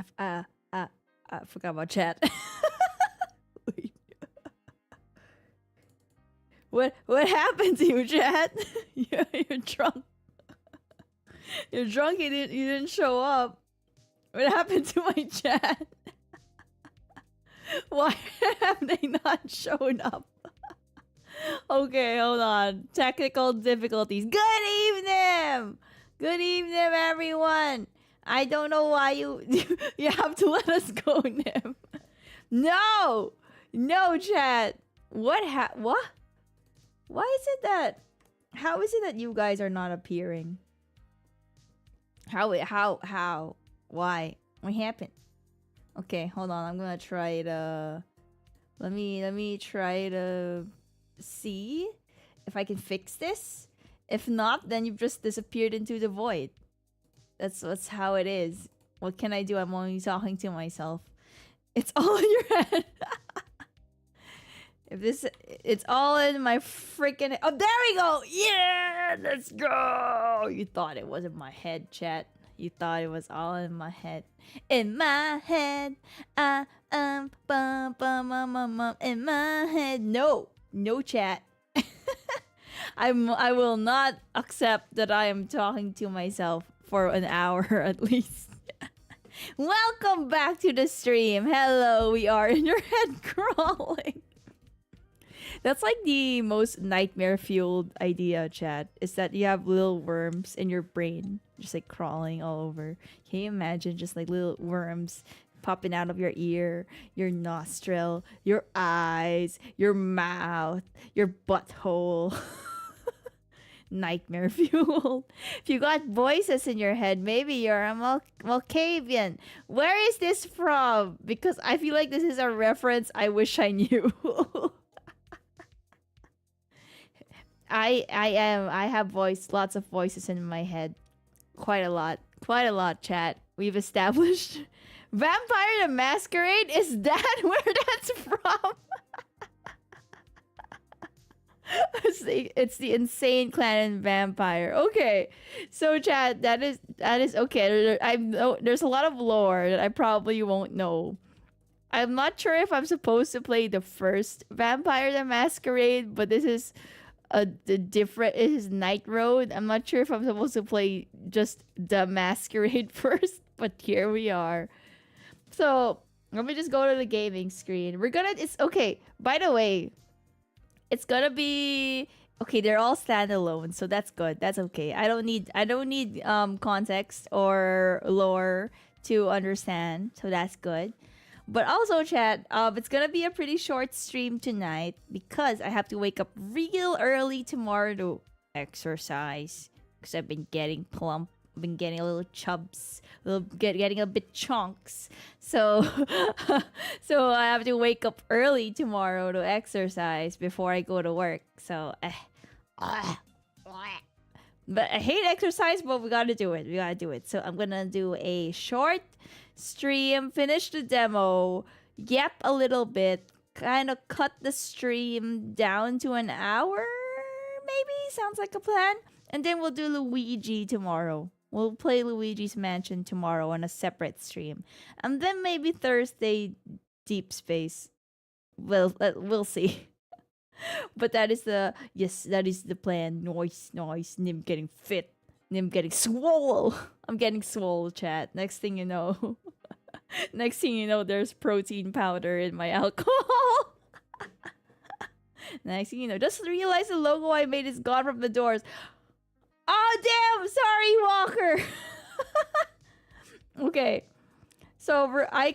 I, f- uh, uh, I forgot about chat. Wait. What happened to you, chat? You're drunk. You're drunk. You didn't show up. What happened to my chat? Why have they not shown up? Okay, hold on. Technical difficulties. Good evening! Good evening, everyone! I don't know why you you have to let us go, Nym. No! No, chat. What? Why is it that... How is it that you guys are not appearing? How? Why? What happened? Okay, hold on. I'm gonna try to... Let me try to see if I can fix this. If not, then you've just disappeared into the void. That's how it is. What can I do? I'm only talking to myself. It's all in your head. If this, it's all in my freaking. Oh, there we go. Yeah, let's go. You thought it was in my head, chat. You thought it was all in my head. In my head, in my head. No, chat. I will not accept that I am talking to myself for an hour at least. Welcome back to the stream. Hello, we are in your head crawling. That's like the most nightmare fueled idea, chat. Is that you have little worms in your brain just like crawling all over. Can you imagine just like little worms popping out of your ear, your nostril, your eyes, your mouth, your butthole? Nightmare fuel. If you got voices in your head, maybe you're a Malkavian. Where is this from? Because I feel like this is a reference I wish I knew. I have lots of voices in my head. Quite a lot, chat. We've established. Vampire the Masquerade? Is that where that's from? It's the insane clan and vampire. Okay, so chat, that is okay. I know there's a lot of lore that I probably won't know. I'm not sure if I'm supposed to play the first Vampire the Masquerade, but this is the different. It is Night Road. I'm not sure if I'm supposed to play just the Masquerade first, but here we are. So let me just go to the gaming screen. It's okay. By the way, it's gonna be okay. They're all standalone, so that's good. That's okay. I don't need context or lore to understand, so that's good. But also, chat, it's gonna be a pretty short stream tonight because I have to wake up real early tomorrow to exercise because I've been getting plump. I've been getting a little chubs, getting a bit chunks. So, so I have to wake up early tomorrow to exercise before I go to work. So, but I hate exercise, but we gotta do it. We gotta do it. So I'm gonna do a short stream, finish the demo, yap a little bit, kind of cut the stream down to an hour, maybe? Sounds like a plan. And then we'll do Luigi tomorrow. We'll play Luigi's Mansion tomorrow on a separate stream. And then maybe Thursday, Deep Space. We'll see. But that is the plan. Nice. Nym getting fit. Nym getting swole. I'm getting swole, chat. Next thing you know. Next thing you know, there's protein powder in my alcohol. Next thing you know, just realize the logo I made is gone from the doors. Oh damn! Sorry, Walker. Okay. So I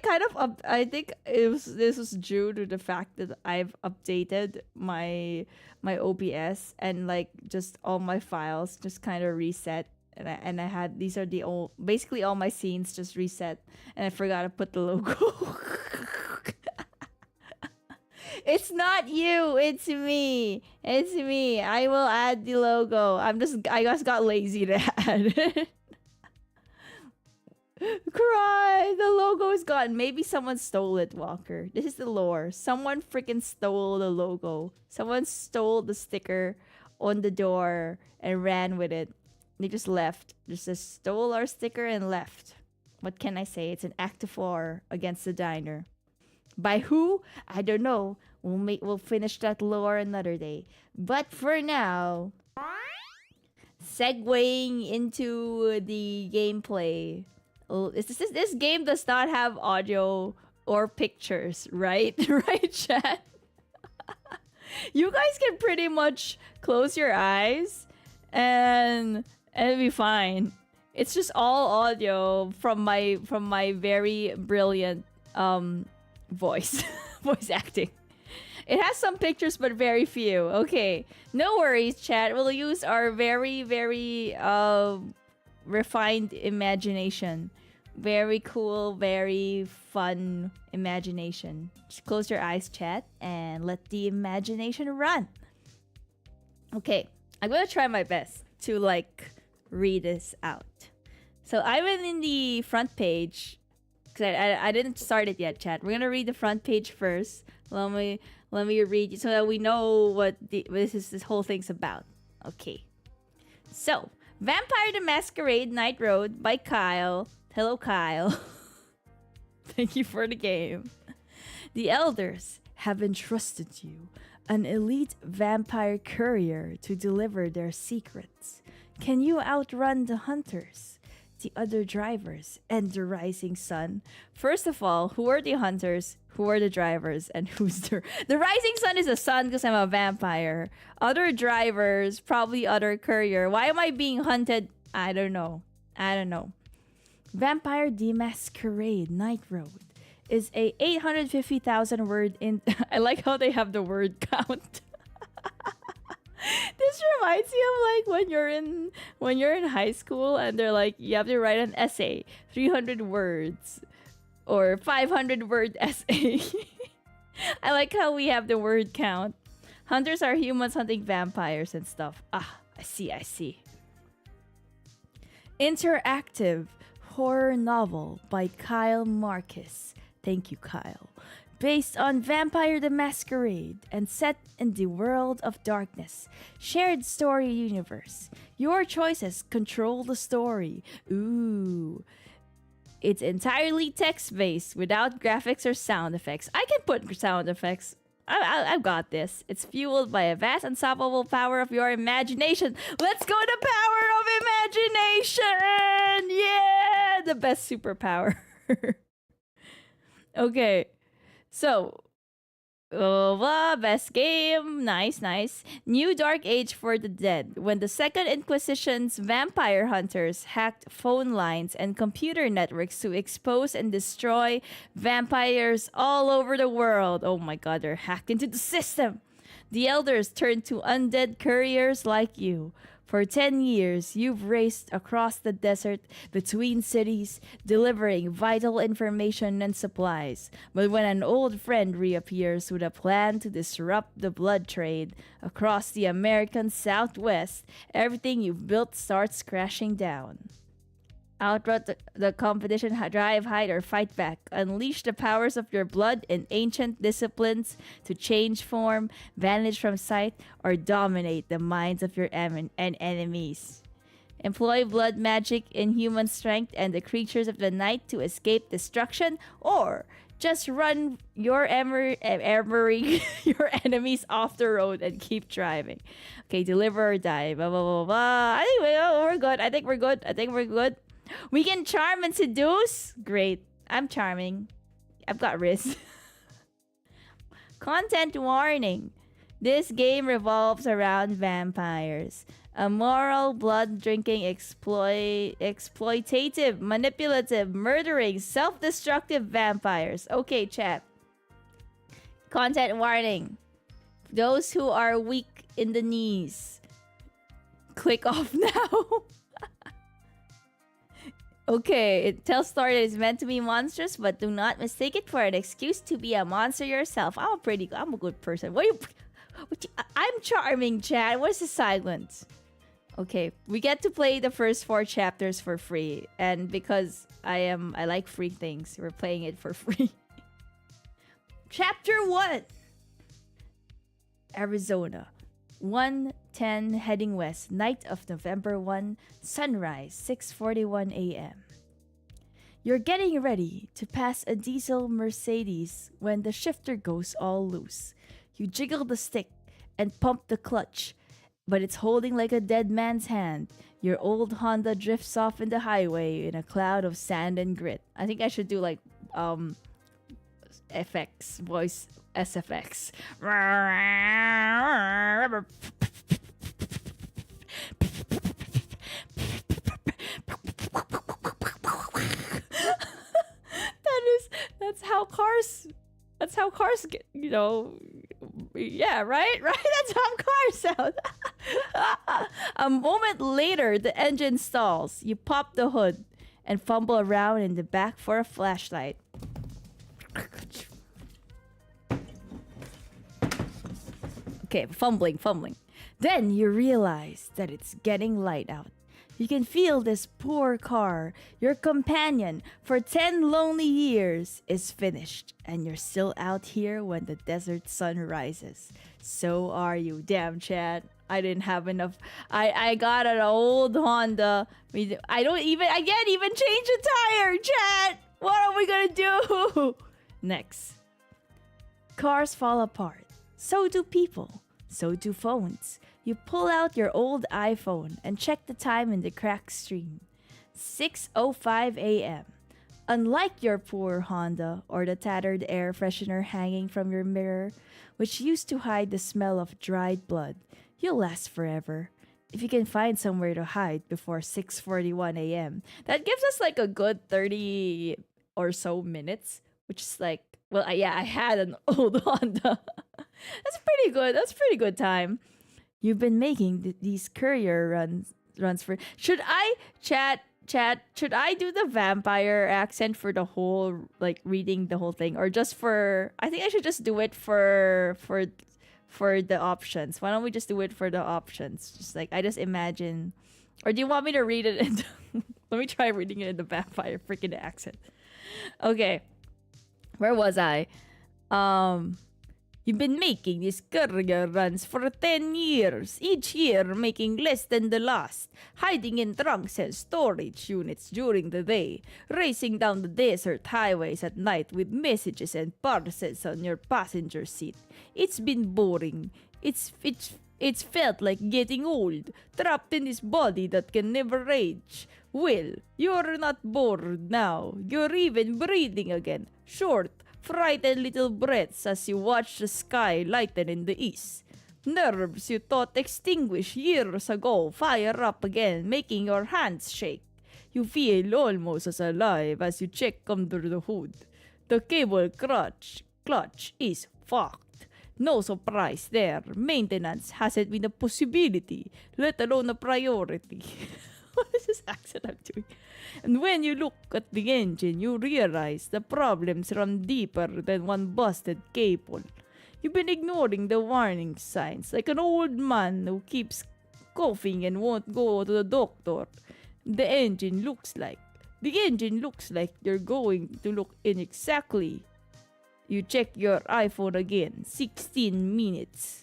think this was due to the fact that I've updated my OBS and like just all my files just kind of reset, and I had these are the old basically all my scenes just reset, and I forgot to put the logo. It's not you, it's me. It's me. I will add the logo. I just got lazy to add it. Cry! The logo is gone. Maybe someone stole it, Walker. This is the lore. Someone freaking stole the logo. Someone stole the sticker on the door and ran with it. They just left. Just stole our sticker and left. What can I say? It's an act of war against the diner. By who? I don't know. We'll finish that lore another day. But for now, segueing into the gameplay. Oh, this game does not have audio or pictures, right? Right, chat? You guys can pretty much close your eyes and it'll be fine. It's just all audio from my very brilliant voice voice acting. It has some pictures but very few. Okay, no worries, chat. We'll use our very refined imagination. Very cool, very fun imagination. Just close your eyes, chat, and let the imagination run. Okay, I'm gonna try my best to like read this out. So I'm in the front page because I didn't start it yet, chat. We're gonna read the front page first. Let me read so that we know what this whole thing's about. Okay. So, Vampire the Masquerade Night Road by Kyle. Hello, Kyle. Thank you for the game. The elders have entrusted you, an elite vampire courier, to deliver their secrets. Can you outrun the hunters, the other drivers, and the rising sun? First of all, who are the hunters? Who are the drivers? And who's the rising sun is the sun because I'm a vampire. Other drivers, probably other courier. Why am I being hunted? I don't know. Vampire the Masquerade Night Road is a 850,000 word in. I like how they have the word count. This reminds me of like when you're in high school and they're like you have to write an essay, 300 words or 500 word essay. I like how we have the word count. Hunters are humans hunting vampires and stuff. Ah, I see. Interactive horror novel by Kyle Marcus. Thank you, Kyle. Based on Vampire the Masquerade and set in the world of darkness. Shared story universe. Your choices control the story. Ooh. It's entirely text-based without graphics or sound effects. I can put sound effects. I've got this. It's fueled by a vast, unstoppable power of your imagination. Let's go to power of imagination! Yeah! The best superpower. Okay. So, best game. Nice. New Dark Age for the Dead. When the Second Inquisition's vampire hunters hacked phone lines and computer networks to expose and destroy vampires all over the world. Oh my god, they're hacked into the system. The elders turned to undead couriers like you. For 10 years, you've raced across the desert between cities, delivering vital information and supplies. But when an old friend reappears with a plan to disrupt the blood trade across the American Southwest, everything you've built starts crashing down. Outrun the competition, drive, hide, or fight back. Unleash the powers of your blood in ancient disciplines to change form, vanish from sight, or dominate the minds of your enemies. Employ blood magic, inhuman strength, and the creatures of the night to escape destruction, or just run your your enemies off the road and keep driving. Okay, deliver or die. Blah, blah, blah, blah. I think we're good. We can charm and seduce? Great. I'm charming. I've got Riz. Content warning. This game revolves around vampires. Immoral, blood-drinking, exploitative, manipulative, murdering, self-destructive vampires. Okay, chat. Content warning. Those who are weak in the knees, click off now. Okay, it tells story that is meant to be monstrous, but do not mistake it for an excuse to be a monster yourself. I'm a good person. I'm charming, chat. What's the silence? Okay, we get to play the first 4 chapters for free, and because I like free things, we're playing it for free. Chapter 1. Arizona. 1:10 heading west, night of November 1, sunrise 6:41 a.m. You're getting ready to pass a diesel Mercedes when the shifter goes all loose. You jiggle the stick and pump the clutch, but it's holding like a dead man's hand. Your old Honda drifts off in the highway in a cloud of sand and grit. I think I should do like FX voice SFX. That's how cars get, yeah, right? That's how cars sound. A moment later, the engine stalls. You pop the hood and fumble around in the back for a flashlight. Okay, fumbling. Then you realize that it's getting light out. You can feel this poor car, your companion for 10 lonely years, is finished. And you're still out here when the desert sun rises. So are you. Damn, Chad. I didn't have enough. I got an old Honda. I can't even change a tire, Chad. What are we gonna do? Next. Cars fall apart. So do people. So do phones. You pull out your old iPhone and check the time in the cracked screen. 6:05 a.m. Unlike your poor Honda or the tattered air freshener hanging from your mirror, which used to hide the smell of dried blood, you'll last forever. If you can find somewhere to hide before 6:41 a.m. That gives us like a good 30 or so minutes, which is like, well, I had an old Honda. That's pretty good. That's pretty good time. You've been making these courier runs for. Should I chat? Should I do the vampire accent for the whole, like, reading the whole thing, or just for? I think I should just do it for the options. Why don't we just do it for the options? Just like I just imagine, or do you want me to read it? Let me try reading it in the vampire freaking accent. Okay, where was I? You've been making these courier runs for 10 years, each year making less than the last, hiding in trunks and storage units during the day, racing down the desert highways at night with messages and parcels on your passenger seat. It's been boring. It's felt like getting old, trapped in this body that can never age. Well, you're not bored now. You're even breathing again. Short, frightened little breaths as you watch the sky lighten in the east. Nerves you thought extinguished years ago fire up again, making your hands shake. You feel almost as alive as you check under the hood. The cable clutch is fucked. No surprise there. Maintenance hasn't been a possibility, let alone a priority. What is this accent I'm doing? And when you look at the engine, you realize the problems run deeper than one busted cable. You've been ignoring the warning signs like an old man who keeps coughing and won't go to the doctor. The engine looks like you're going to look in exactly. You check your iPhone again. 16 minutes.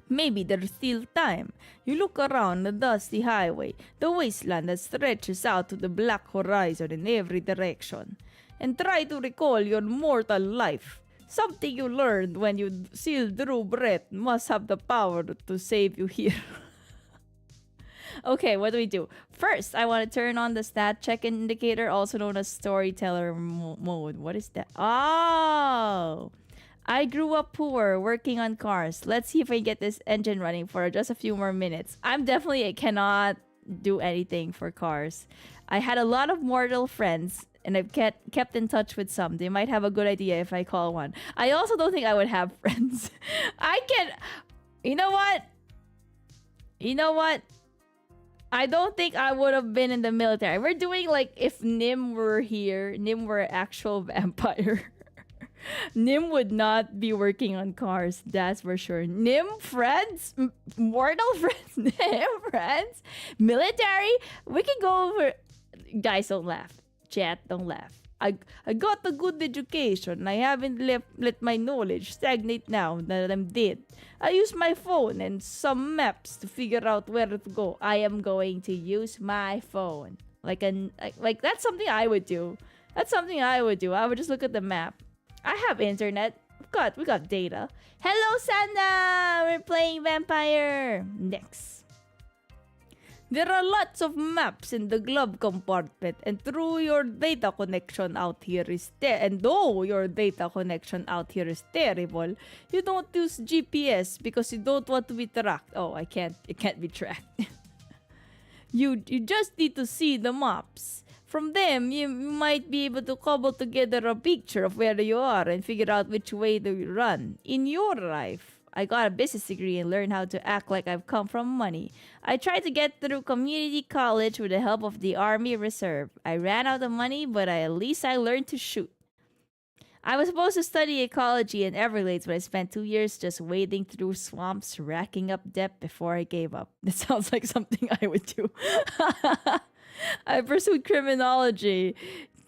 Maybe there's still time. You look around the dusty highway, the wasteland that stretches out to the black horizon in every direction, and try to recall your mortal life. Something you learned when you still drew breath must have the power to save you here. Okay, what do we do? First, I want to turn on the stat check indicator, also known as storyteller mode. What is that? Oh! I grew up poor, working on cars. Let's see if I get this engine running for just a few more minutes. I cannot do anything for cars. I had a lot of mortal friends, and I've kept in touch with some. They might have a good idea if I call one. I also don't think I would have friends. You know what? I don't think I would have been in the military. We're doing like if Nym were here, Nym were an actual vampire. Nym would not be working on cars, that's for sure. Nym friends? Mortal friends? Nym friends? Military? We can go over... Guys, don't laugh. Chat, don't laugh. I got a good education. I haven't let my knowledge stagnate now that I'm dead. I use my phone and some maps to figure out where to go. I am going to use my phone. Like that's something I would do. That's something I would do. I would just look at the map. I have internet. We got data. Hello, Sanda! We're playing Vampire. Next. There are lots of maps in the glove compartment, and through your data connection out here is and though your data connection out here is terrible, you don't use GPS because you don't want to be tracked. Oh, it can't be tracked. You just need to see the maps. From them, you might be able to cobble together a picture of where you are and figure out which way to run. In your life, I got a business degree and learned how to act like I've come from money. I tried to get through community college with the help of the Army Reserve. I ran out of money, but at least I learned to shoot. I was supposed to study ecology in Everglades, but I spent 2 years just wading through swamps, racking up debt before I gave up. That sounds like something I would do. I pursued criminology,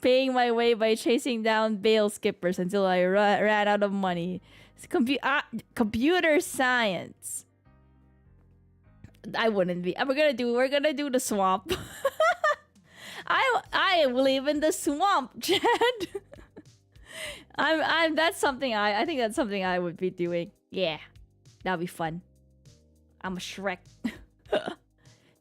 paying my way by chasing down bail skippers until I ran out of money. Computer science. I wouldn't be. We're gonna do the swamp. I live in the swamp, Chad. That's something I think that's something I would be doing. Yeah. That'd be fun. I'm a Shrek.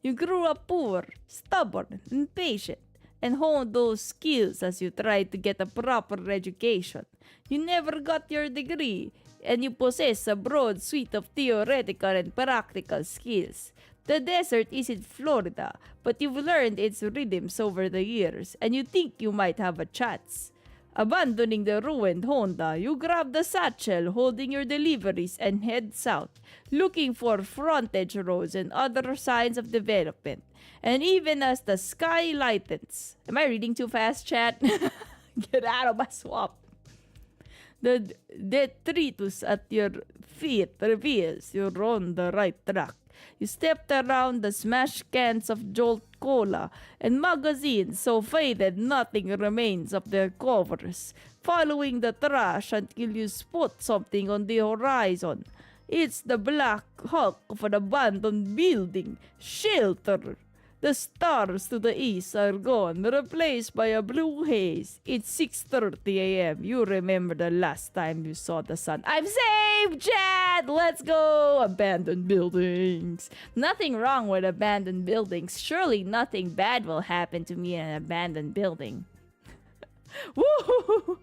You grew up poor, stubborn, and patient, and honed those skills as you tried to get a proper education. You never got your degree, and you possess a broad suite of theoretical and practical skills. The desert isn't Florida, but you've learned its rhythms over the years, and you think you might have a chance. Abandoning the ruined Honda, you grab the satchel holding your deliveries and head south, looking for frontage roads and other signs of development. And even as the sky lightens... Am I reading too fast, chat? Get out of my swamp. The detritus at your feet reveals you're on the right track. You stepped around the smashed cans of Jolt Cola and magazines so faded nothing remains of their covers, following the trash until you spot something on the horizon. It's the black hulk of an abandoned building. Shelter! The stars to the east are gone, replaced by a blue haze. It's 6:30 a.m. You remember the last time you saw the sun. I'm saved, Chad! Let's go! Abandoned buildings. Nothing wrong with abandoned buildings. Surely nothing bad will happen to me in an abandoned building. Woo!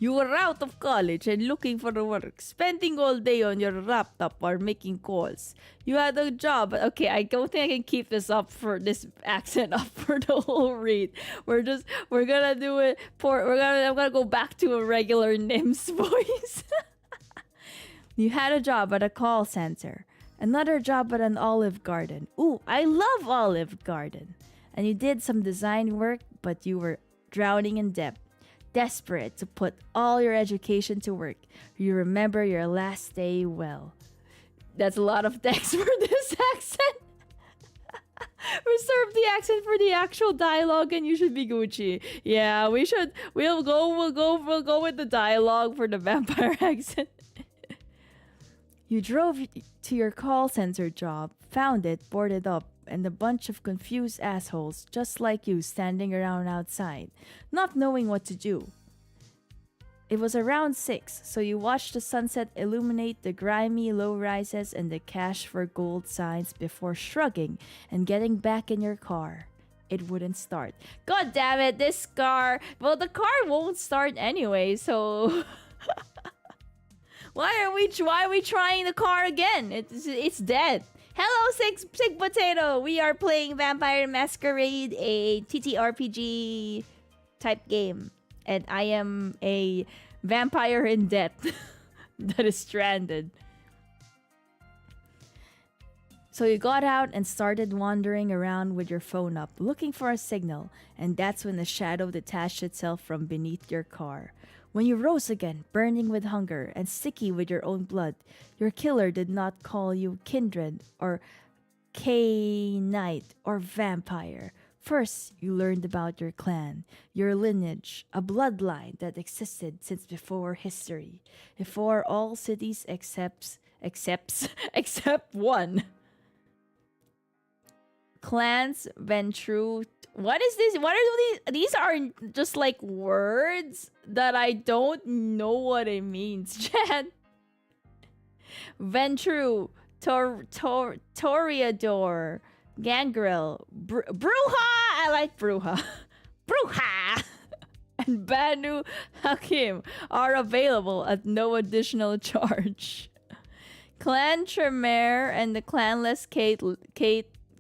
You were out of college and looking for work, spending all day on your laptop or making calls. You had a job. Okay, I don't think I can keep this accent up for the whole read. We're gonna do it I'm gonna go back to a regular Nym's voice. You had a job at a call center, another job at an Olive Garden. Ooh, I love Olive Garden. And you did some design work, but you were drowning in debt. Desperate to put all your education to work, you remember your last day well. That's a lot of text for this accent. Reserve the accent for the actual dialogue, and you should be Gucci. Yeah, we should. We'll go with the dialogue for the vampire accent. You drove to your call center job, found it boarded up, and a bunch of confused assholes just like you standing around outside, not knowing what to do. It was around 6, so you watched the sunset illuminate the grimy low-rises and the cash for gold signs before shrugging and getting back in your car. It wouldn't start. God damn it, this car! Well, the car won't start anyway, so... Why are we trying the car again? It's dead. Hello, Sig Potato! We are playing Vampire Masquerade, a TTRPG type game. And I am a vampire in debt that is stranded. So you got out and started wandering around with your phone up, looking for a signal, and that's when the shadow detached itself from beneath your car. When you rose again, burning with hunger and sticky with your own blood, your killer did not call you kindred or K-Knight or vampire. First, you learned about your clan, your lineage, a bloodline that existed since before history, before all cities except one. Clans Ventru. What is this? What are these? These are just like words that I don't know what it means, Chad. Ventru, Toreador, Gangrel, Bruja. I like Bruja. Bruja. And Banu Hakim are available at no additional charge. Clan Tremere and the clanless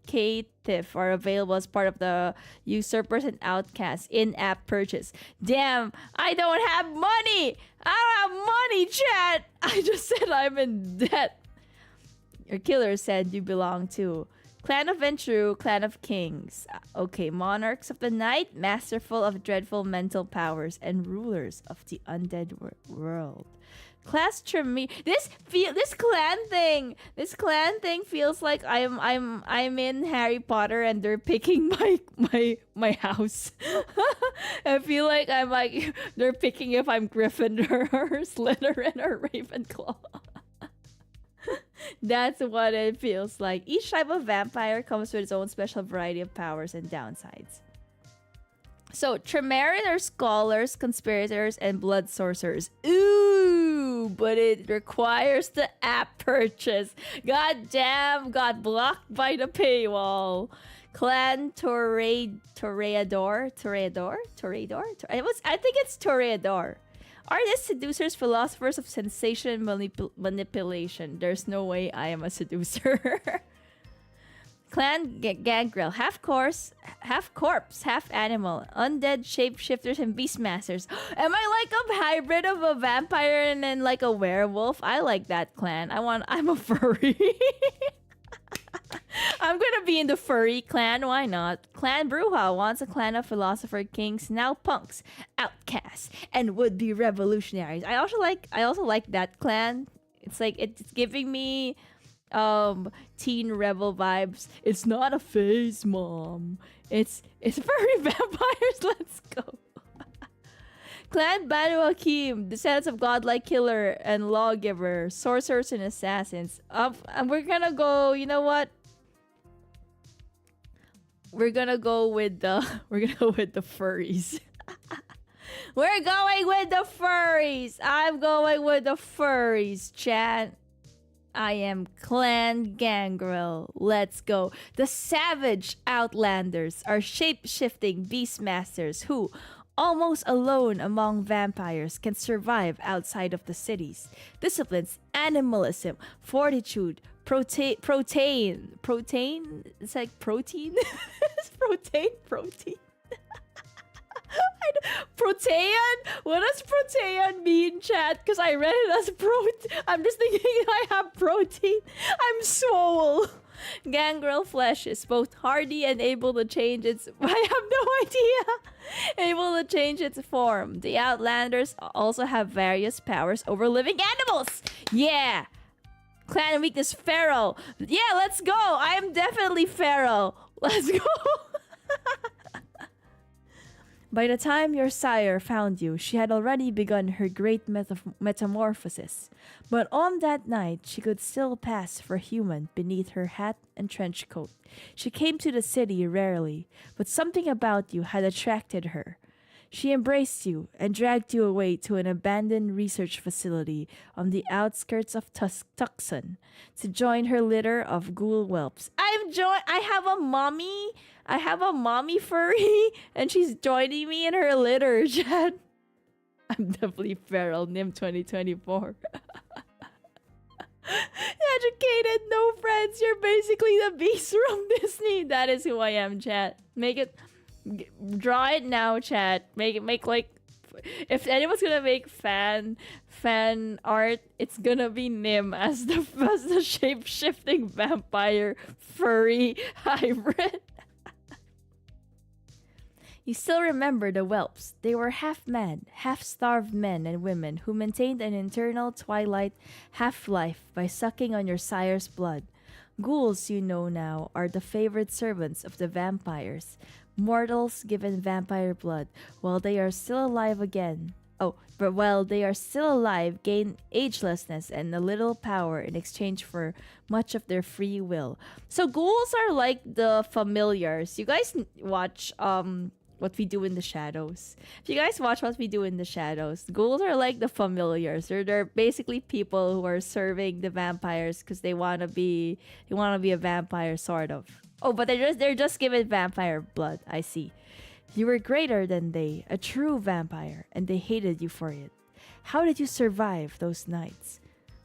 Caitiff are available as part of the Usurpers and Outcasts in-app purchase. Damn, I don't have money! I don't have money, chat! I just said I'm in debt. Your killer said you belong to Clan of Ventru, Clan of Kings. Okay, Monarchs of the Night, masterful of dreadful mental powers, and rulers of the undead world. Class Tremere. This clan thing feels like I'm in Harry Potter and they're picking my house. I feel like they're picking if I'm Gryffindor or Slytherin or Ravenclaw. That's what it feels like. Each type of vampire comes with its own special variety of powers and downsides. So, Tremere are scholars, conspirators, and blood sorcerers. Ooh, but it requires the app purchase. God damn, got blocked by the paywall. Clan Toreador. I think it's Toreador. Are these seducers philosophers of sensation and manipulation? There's no way I am a seducer. Clan Gangrel, half corpse, half animal, undead shapeshifters and beastmasters. Am I like a hybrid of a vampire and then like a werewolf? I like that clan. I'm a furry. I'm gonna be in the furry clan. Why not? Clan Bruja wants a clan of philosopher kings, now punks, outcasts, and would-be revolutionaries. I also like that clan. It's like it's giving me teen rebel vibes. It's not a phase, mom. It's furry vampires. Let's go. Clan Banu Hakim, descendants of godlike killer and lawgiver, sorcerers and assassins. And we're gonna go. You know what? We're gonna go with the furries. We're going with the furries. I'm going with the furries, chat. I am Clan Gangrel. Let's go. The savage Outlanders are shape-shifting beastmasters who, almost alone among vampires, can survive outside of the cities. Disciplines, animalism, fortitude, protein. It's like protein. It's protein. Protean? What does protean mean, chat? Because I read it as protein. I'm just thinking I have protein. I'm swole. Gangrel flesh is both hardy and able to change its... I have no idea. Able to change its form. The Outlanders also have various powers over living animals. Yeah. Clan weakness, feral. Yeah, let's go. I am definitely feral. Let's go. By the time your sire found you, she had already begun her great metamorphosis. But on that night, she could still pass for human beneath her hat and trench coat. She came to the city rarely, but something about you had attracted her. She embraced you and dragged you away to an abandoned research facility on the outskirts of Tucson to join her litter of ghoul whelps. I have a mommy furry, and she's joining me in her litter, Chad. I'm definitely feral, Nym 2024. Educated, no friends. You're basically the beast from Disney. That is who I am, chat. Draw it now, chat. Make like, if anyone's gonna make fan art, it's gonna be Nym as the shape-shifting vampire furry hybrid. You still remember the whelps. They were half-mad, half-starved men and women who maintained an internal twilight half-life by sucking on your sire's blood. Ghouls, you know now, are the favored servants of the vampires. Mortals given vampire blood while they are still alive again. Oh, but while they are still alive, gain agelessness and a little power in exchange for much of their free will. So ghouls are like the familiars. You guys watch What We Do in the Shadows. If you guys watch What We Do in the Shadows, ghouls are like the familiars. They're basically people who are serving the vampires because they want to be a vampire sort of. Oh, but they're just given vampire blood. I see. You were greater than they, a true vampire, and they hated you for it. How did you survive those nights?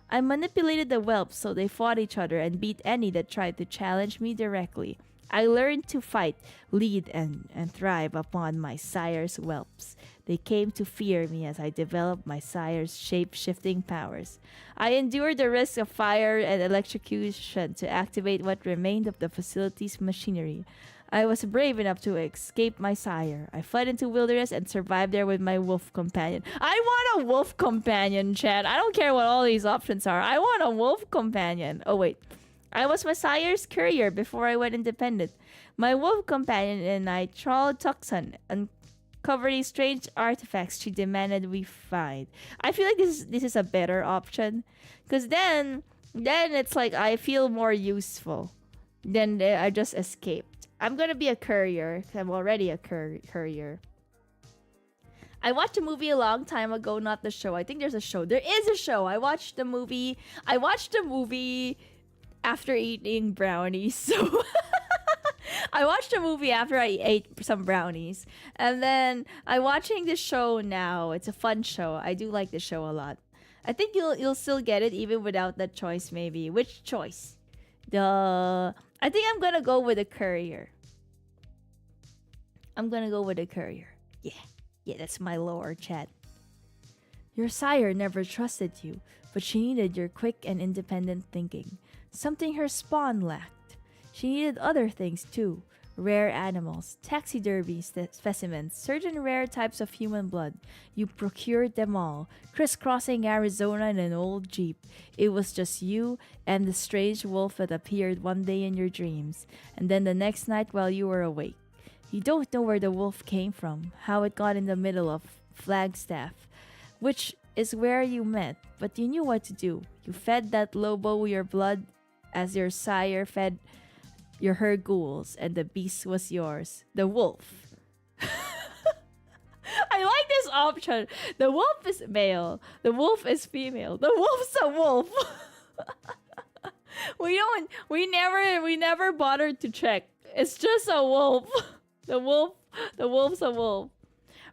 I manipulated the whelps so they fought each other and beat any that tried to challenge me directly. I learned to fight, lead, and thrive upon my sire's whelps. They came to fear me as I developed my sire's shape-shifting powers. I endured the risk of fire and electrocution to activate what remained of the facility's machinery. I was brave enough to escape my sire. I fled into wilderness and survived there with my wolf companion. I want a wolf companion, Chad. I don't care what all these options are. I want a wolf companion. Oh, wait. I was my sire's courier before I went independent. My wolf companion and I trawled Tucson and covered these strange artifacts she demanded we find. I feel like this is a better option. Because then it's like I feel more useful than I just escaped. I'm gonna be a courier, 'cause I'm already a courier. I watched a movie a long time ago, not the show. I think there's a show. There is a show. I watched the movie after eating brownies. So I watched a movie after I ate some brownies. And then I'm watching the show now. It's a fun show. I do like the show a lot. I think you'll still get it even without that choice maybe. Which choice? I think I'm gonna go with a courier. Yeah, that's my lore, chat. Your sire never trusted you, but she needed your quick and independent thinking. Something her spawn lacked. She needed other things too. Rare animals, taxidermy specimens, certain rare types of human blood. You procured them all, crisscrossing Arizona in an old Jeep. It was just you and the strange wolf that appeared one day in your dreams, and then the next night while you were awake. You don't know where the wolf came from, how it got in the middle of Flagstaff, which is where you met, but you knew what to do. You fed that Lobo your blood as your sire fed your her ghouls, and the beast was yours. The wolf. I like this option. The wolf is male. The wolf is female. The wolf's a wolf. We never bothered to check. It's just a wolf. The wolf's a wolf.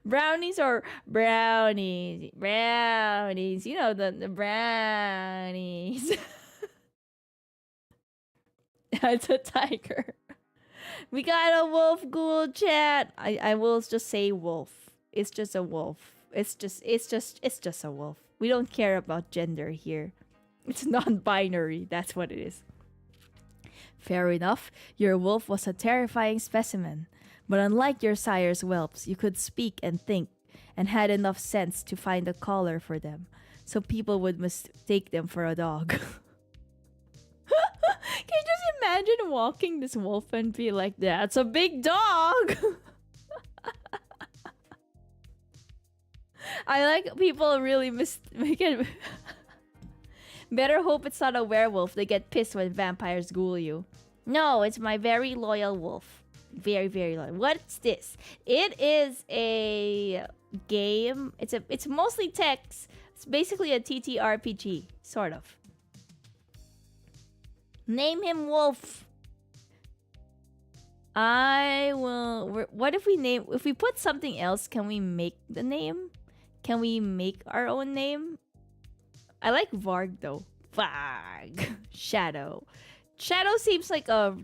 Brownies or brownies. Brownies. You know the brownies. It's a tiger. We got a wolf ghoul, chat. I will just say wolf. It's just a wolf. It's just a wolf. We don't care about gender here. It's non-binary. That's what it is. Fair enough. Your wolf was a terrifying specimen. But unlike your sire's whelps, you could speak and think and had enough sense to find a collar for them. So people would mistake them for a dog. Can you just imagine walking this wolf and be like, that's a big dog? I like people really make it. Better hope it's not a werewolf. They get pissed when vampires ghoul you. No, it's my very loyal wolf. Very, very loyal. What's this? It is a game. It's mostly text. It's basically a TTRPG, sort of. Name him Wolf. I will. What if we put something else? Can we make the name? Can we make our own name? I like Varg though. Varg. Shadow. Shadow seems like a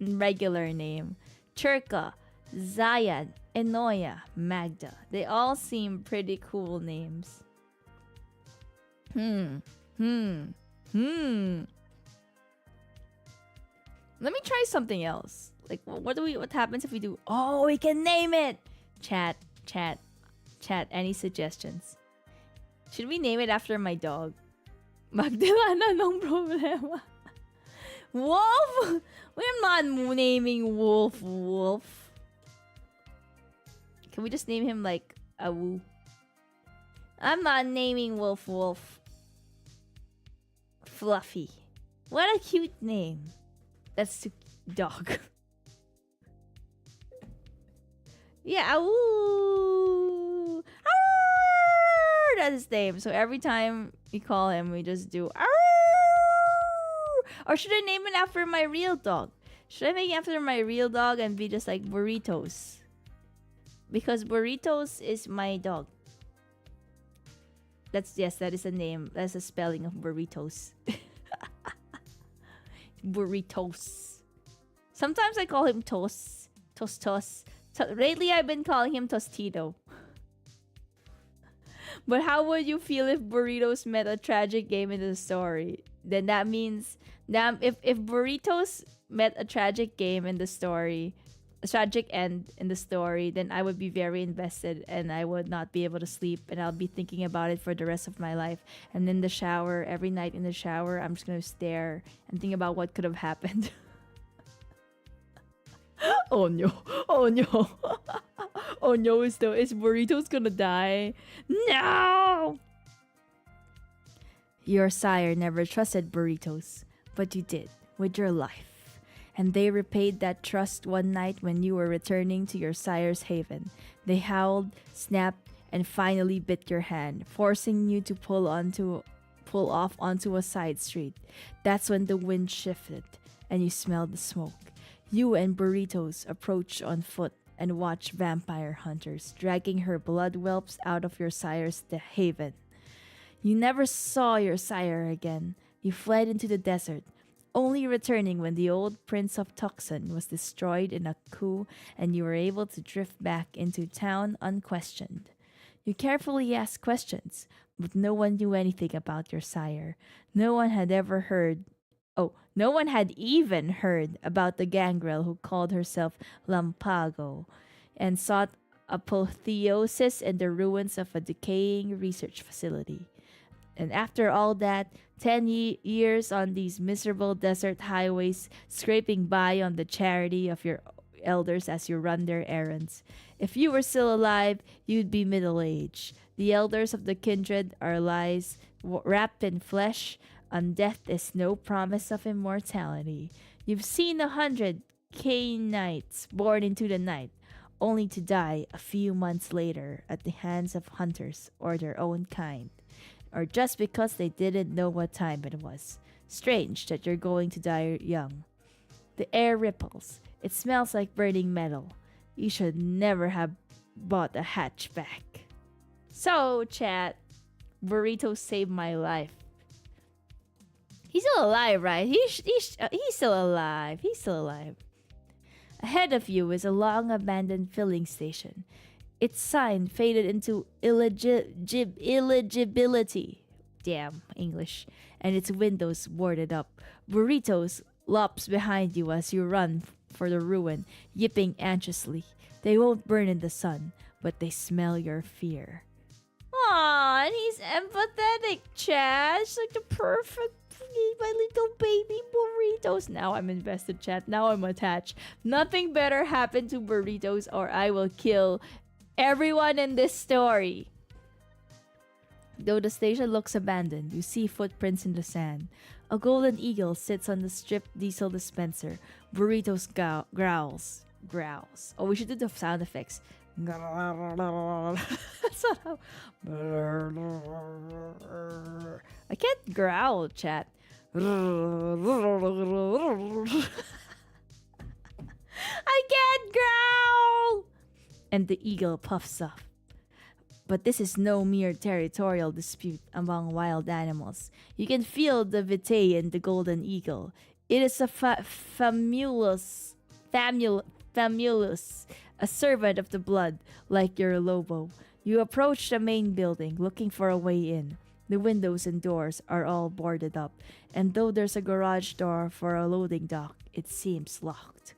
regular name. Churka, Zayad, Enoya, Magda. They all seem pretty cool names. Let me try something else. Like, what happens if we do? Oh, we can name it. Chat. Any suggestions? Should we name it after my dog? Magdalena, no problema. Wolf? We're not naming Wolf. Can we just name him like Awu? I'm not naming Wolf Wolf Fluffy. What a cute name. That's the dog. Yeah, ooh. Arr! That's his name. So every time we call him, we just do Arr! Or should I name it after my real dog? Should I make it after my real dog and be just like Burritos? Because Burritos is my dog. Yes, that is a name. That's a spelling of burritos. Burritos. Sometimes I call him Toast. Tostos. Lately, I've been calling him Tostito. But how would you feel if Burritos met a tragic game in the story? Then that means if Burritos met a tragic game in the story, a tragic end in the story, then I would be very invested and I would not be able to sleep and I'll be thinking about it for the rest of my life. And in the shower, every night in the shower, I'm just gonna stare and think about what could have happened. Oh no! Oh no! Oh no! Is Burritos gonna die? No! Your sire never trusted Burritos, but you did with your life. And they repaid that trust one night when you were returning to your sire's haven. They howled, snapped, and finally bit your hand, forcing you to pull off onto a side street. That's when the wind shifted, and you smelled the smoke. You and Burritos approached on foot and watched vampire hunters dragging her blood whelps out of your sire's haven. You never saw your sire again. You fled into the desert, only returning when the old Prince of Tucson was destroyed in a coup and you were able to drift back into town unquestioned. You carefully asked questions, but no one knew anything about your sire. No one had even heard about the gangrel who called herself Lampago and sought apotheosis in the ruins of a decaying research facility. And after all that, 10 years on these miserable desert highways, scraping by on the charity of your elders as you run their errands. If you were still alive, you'd be middle-aged. The elders of the kindred are lies wrapped in flesh. On death is no promise of immortality. You've seen 100 Cainites born into the night, only to die a few months later at the hands of hunters or their own kind, or just because they didn't know what time it was. Strange that you're going to die young. The air ripples. It smells like burning metal. You should never have bought a hatchback. So, chat, Burrito saved my life. He's still alive, right? He's still alive. He's still alive. Ahead of you is a long abandoned filling station. Its sign faded into illegibility. Damn, English. And its windows boarded up. Burritos lops behind you as you run for the ruin, yipping anxiously. They won't burn in the sun, but they smell your fear. Aw, and he's empathetic, Chad. It's like the perfect my little baby Burritos. Now I'm invested, chat. Now I'm attached. Nothing better happened to Burritos or I will kill everyone in this story. Though the station looks abandoned, you see footprints in the sand. A golden eagle sits on the stripped diesel dispenser. Burritos growls. Oh, we should do the sound effects. That's not how. I can't growl, chat. I can't growl! And the eagle puffs up. But this is no mere territorial dispute among wild animals. You can feel the vitae in the golden eagle. It is a famulus, a servant of the blood, like your Lobo. You approach the main building, looking for a way in. The windows and doors are all boarded up, and though there's a garage door for a loading dock, it seems locked.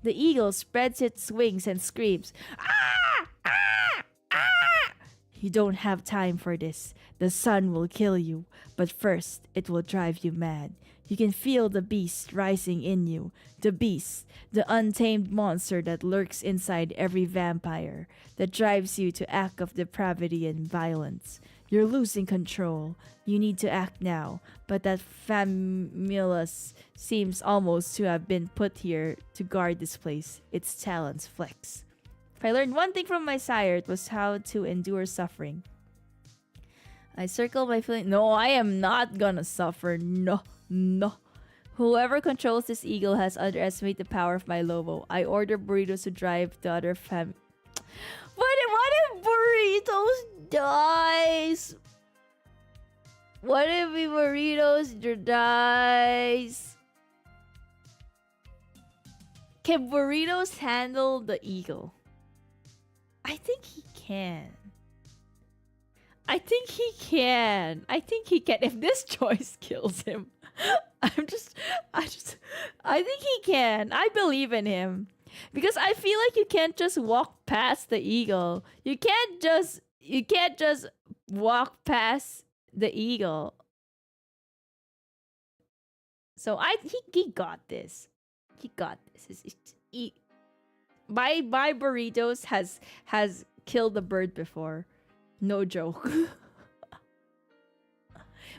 The eagle spreads its wings and screams, "Ah! Ah! Ah!" You don't have time for this. The sun will kill you, but first it will drive you mad. You can feel the beast rising in you. The beast, the untamed monster that lurks inside every vampire, that drives you to act of depravity and violence. You're losing control. You need to act now. But that famulus seems almost to have been put here to guard this place. Its talons flex. If I learned one thing from my sire, it was how to endure suffering. I circle my feeling. No, I am not gonna suffer. No, no. Whoever controls this eagle has underestimated the power of my lobo. I order burritos to drive the other fam. What if burritos dies? What if burritos dies? Can burritos handle the eagle? I think he can. I think he can. If this choice kills him, I think he can. I believe in him. Because I feel like you can't just walk past the eagle. You can't just walk past the eagle. So he got this. He got this. My burritos has killed a bird before. No joke.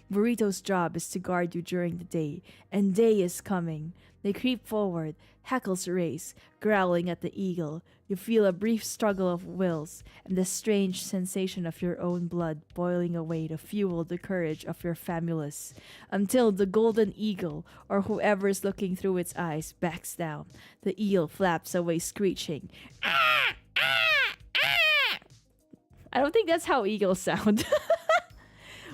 Burrito's job is to guard you during the day, and day is coming. They creep forward, hackles race, growling at the eagle. You feel a brief struggle of wills, and the strange sensation of your own blood boiling away to fuel the courage of your famulus, until the golden eagle, or whoever is looking through its eyes, backs down. The eel flaps away screeching. Ah! Ah! Ah! I don't think that's how eagles sound.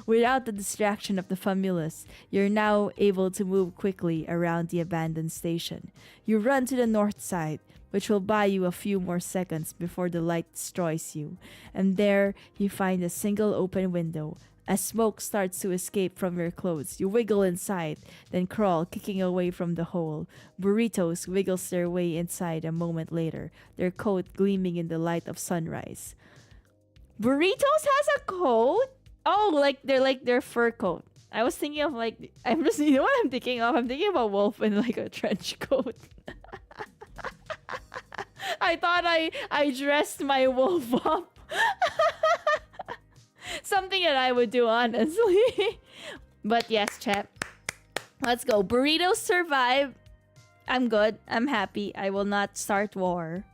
Without the distraction of the famulus, you're now able to move quickly around the abandoned station. You run to the north side, which will buy you a few more seconds before the light destroys you. And there, you find a single open window. As smoke starts to escape from your clothes, you wiggle inside, then crawl, kicking away from the hole. Burritos wiggles their way inside a moment later, their coat gleaming in the light of sunrise. Burritos has a coat? Oh, like their fur coat. I was thinking of you know what I'm thinking of? I'm thinking of a wolf in like a trench coat. I thought I dressed my wolf up. Something that I would do, honestly. But yes, chat. Let's go. Burritos survive. I'm good. I'm happy. I will not start war.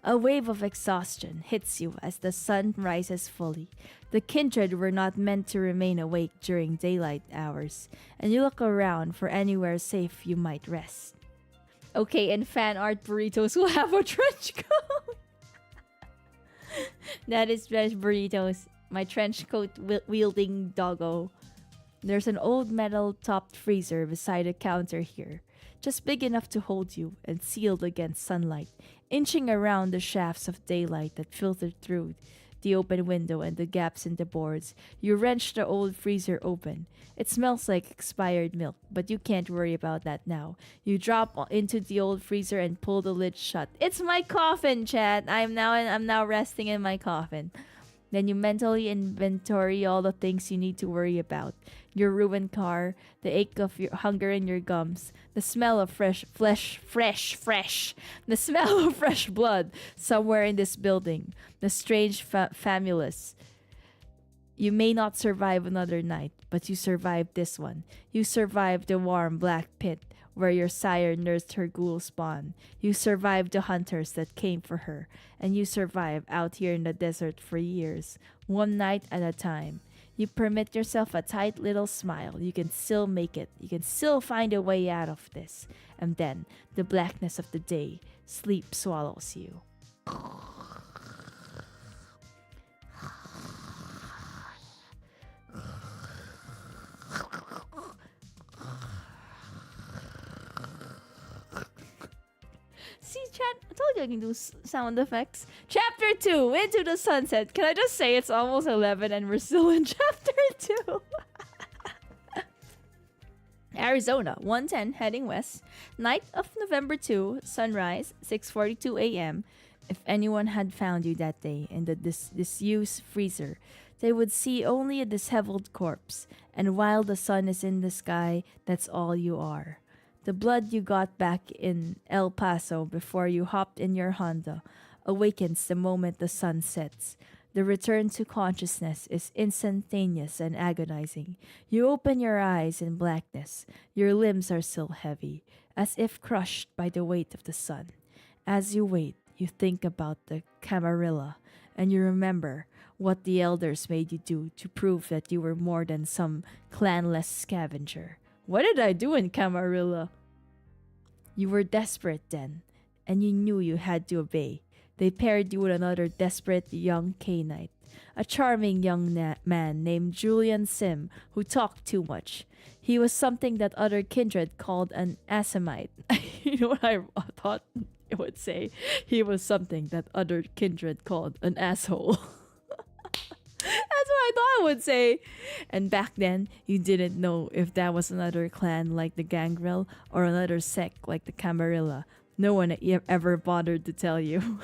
A wave of exhaustion hits you as the sun rises fully. The kindred were not meant to remain awake during daylight hours, and you look around for anywhere safe you might rest. Okay, in fan art, burritos will have a trench coat. That is burritos, my trench coat wielding doggo. There's an old metal topped freezer beside a counter here, just big enough to hold you and sealed against sunlight, inching around the shafts of daylight that filtered through the open window and the gaps in the boards. You wrench the old freezer open. It smells like expired milk, but you can't worry about that now. You drop into the old freezer and pull the lid shut. It's my coffin, chat. I'm now resting in my coffin. Then you mentally inventory all the things you need to worry about. Your ruined car, the ache of your hunger in your gums, the smell of fresh. The smell of fresh blood somewhere in this building, the strange famulus. You may not survive another night, but you survived this one. You survived the warm black pit where your sire nursed her ghoul spawn. You survived the hunters that came for her, and you survived out here in the desert for years, one night at a time. You permit yourself a tight little smile. You can still make it. You can still find a way out of this. And then, the blackness of the day, sleep swallows you. See, chat, I told you I can do sound effects. Chapter 2, Into the Sunset. Can I just say it's almost 11 and we're still in Chapter 2? Arizona, 1:10, heading west. Night of November 2, sunrise, 6:42 a.m. If anyone had found you that day in the disused freezer, they would see only a disheveled corpse. And while the sun is in the sky, that's all you are. The blood you got back in El Paso before you hopped in your Honda awakens the moment the sun sets. The return to consciousness is instantaneous and agonizing. You open your eyes in blackness. Your limbs are still heavy, as if crushed by the weight of the sun. As you wait, you think about the Camarilla, and you remember what the elders made you do to prove that you were more than some clanless scavenger. What did I do in Camarilla? You were desperate then, and you knew you had to obey. They paired you with another desperate young Knight, a charming young man named Julian Sim who talked too much. He was something that other kindred called an Asamite. You know what I thought it would say? He was something that other kindred called an asshole. That's what I thought it would say. And back then, you didn't know if that was another clan like the Gangrel or another sect like the Camarilla. No one ever bothered to tell you.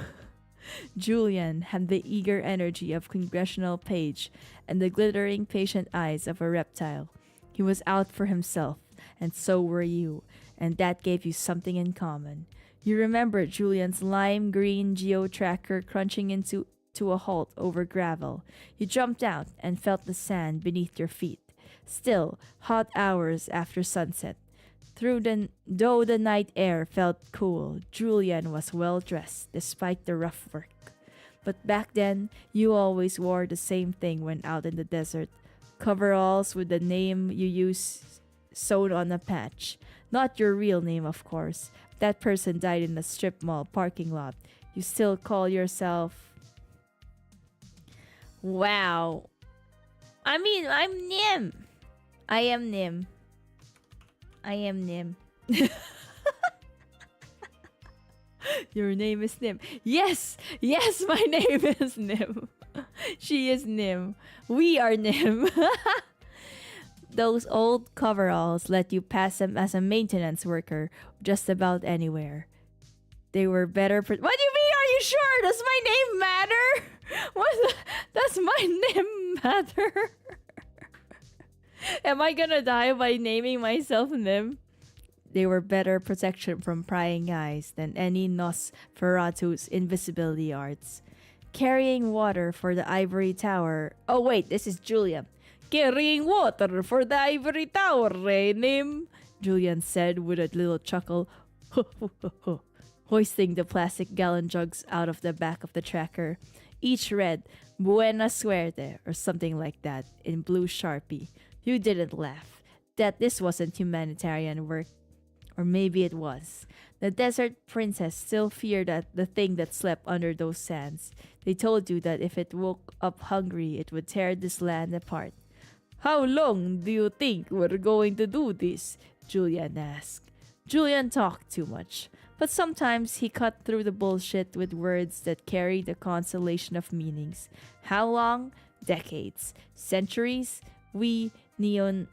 Julian had the eager energy of congressional page and the glittering patient eyes of a reptile. He was out for himself, and so were you, and that gave you something in common. You remember Julian's lime green geo-tracker crunching into a halt over gravel. You jumped out and felt the sand beneath your feet. Still, hot hours after sunset. Though the night air felt cool, Julian was well dressed despite the rough work. But back then, you always wore the same thing when out in the desert. Coveralls with the name you use sewn on a patch. Not your real name, of course. That person died in a strip mall parking lot. You still call yourself... Wow. I mean, I'm Nym. I am Nym. I am Nym. Your name is Nym. Yes! Yes, my name is Nym. She is Nym. We are Nym. Those old coveralls let you pass them as a maintenance worker just about anywhere. They were better... what do you mean? Are you sure? Does my name matter? Does my name matter? Am I gonna die by naming myself Nym? They were better protection from prying eyes than any Nosferatu's invisibility arts. Carrying water for the ivory tower... Oh wait, this is Julia. Carrying water for the ivory tower, Nym, Julian said with a little chuckle. Hoisting the plastic gallon jugs out of the back of the tracker. Each read, Buena Suerte, or something like that, in blue Sharpie. You didn't laugh. That this wasn't humanitarian work. Or maybe it was. The desert princess still feared the thing that slept under those sands. They told you that if it woke up hungry, it would tear this land apart. How long do you think we're going to do this? Julian asked. Julian talked too much. But sometimes he cut through the bullshit with words that carried a constellation of meanings. How long? Decades. Centuries? We neonates?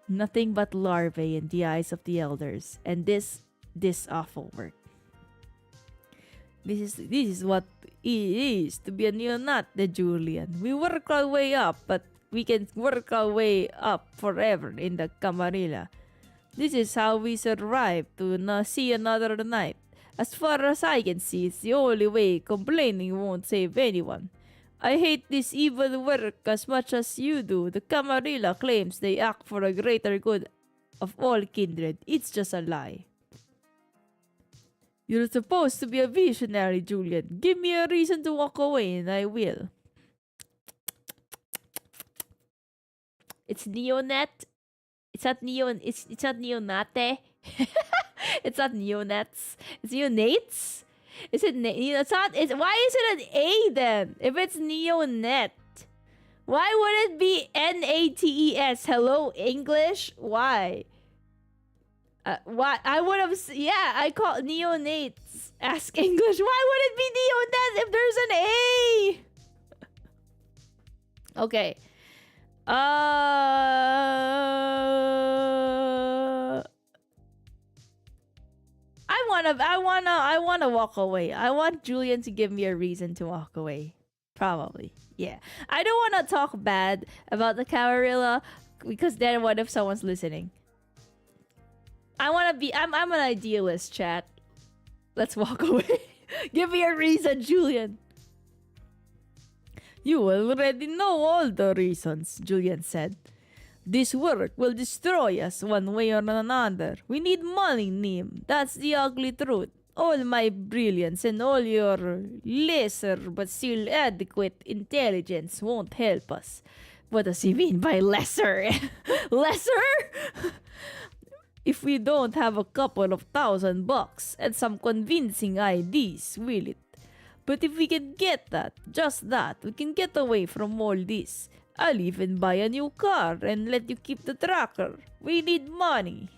Nothing but larvae in the eyes of the elders. And this awful work. This is what it is to be a neonat, the Julian. We work our way up, but we can work our way up forever in the Camarilla. This is how we survive to see another night. As far as I can see, it's the only way. Complaining won't save anyone. I hate this evil work as much as you do. The Camarilla claims they act for a greater good of all kindred. It's just a lie. You're supposed to be a visionary, Julian. Give me a reason to walk away and I will. It's neonat. It's not neon. It's not neonate. It's not neonats. It's neonates. Is it? It's not. It's why is it an A then? If it's neonet, why would it be NATES? Hello English. Why? Why I would have. Yeah, I call neonates. Ask English. Why would it be neonat if there's an A? Okay. I wanna walk away. I want Julian to give me a reason to walk away. Probably. Yeah. I don't wanna talk bad about the Camarilla because then what if someone's listening? I'm an idealist, chat. Let's walk away. Give me a reason, Julian. You already know all the reasons, Julian said. This work will destroy us one way or another. We need money, Nym. That's the ugly truth. All my brilliance and all your lesser but still adequate intelligence won't help us. What does he mean by lesser? Lesser? If we don't have a couple of $1,000 and some convincing ideas, will it? But if we can get that, just that, we can get away from all this. I'll even buy a new car and let you keep the tracker. We need money.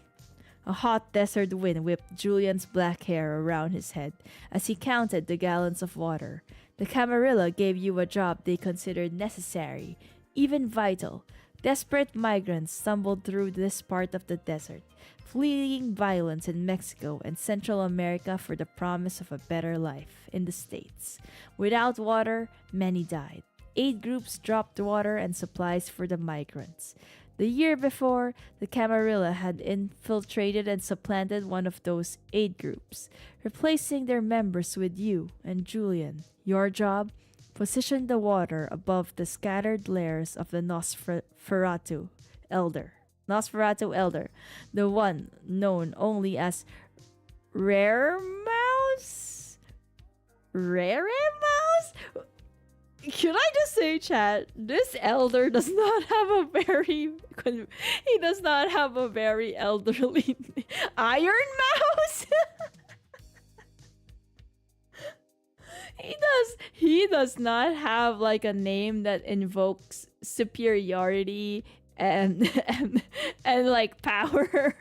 A hot desert wind whipped Julian's black hair around his head as he counted the gallons of water. The Camarilla gave you a job they considered necessary, even vital. Desperate migrants stumbled through this part of the desert, fleeing violence in Mexico and Central America for the promise of a better life in the States. Without water, many died. 8 groups dropped water and supplies for the migrants. The year before, the Camarilla had infiltrated and supplanted one of those 8 groups, replacing their members with you and Julian. Your job? Position the water above the scattered layers of the Nosferatu Elder. Nosferatu Elder, the one known only as Rare Mouse? Rare Mouse? Should I just say, chat? This elder does not have a very elderly Iron Mouse. He does not have like a name that invokes superiority and like power.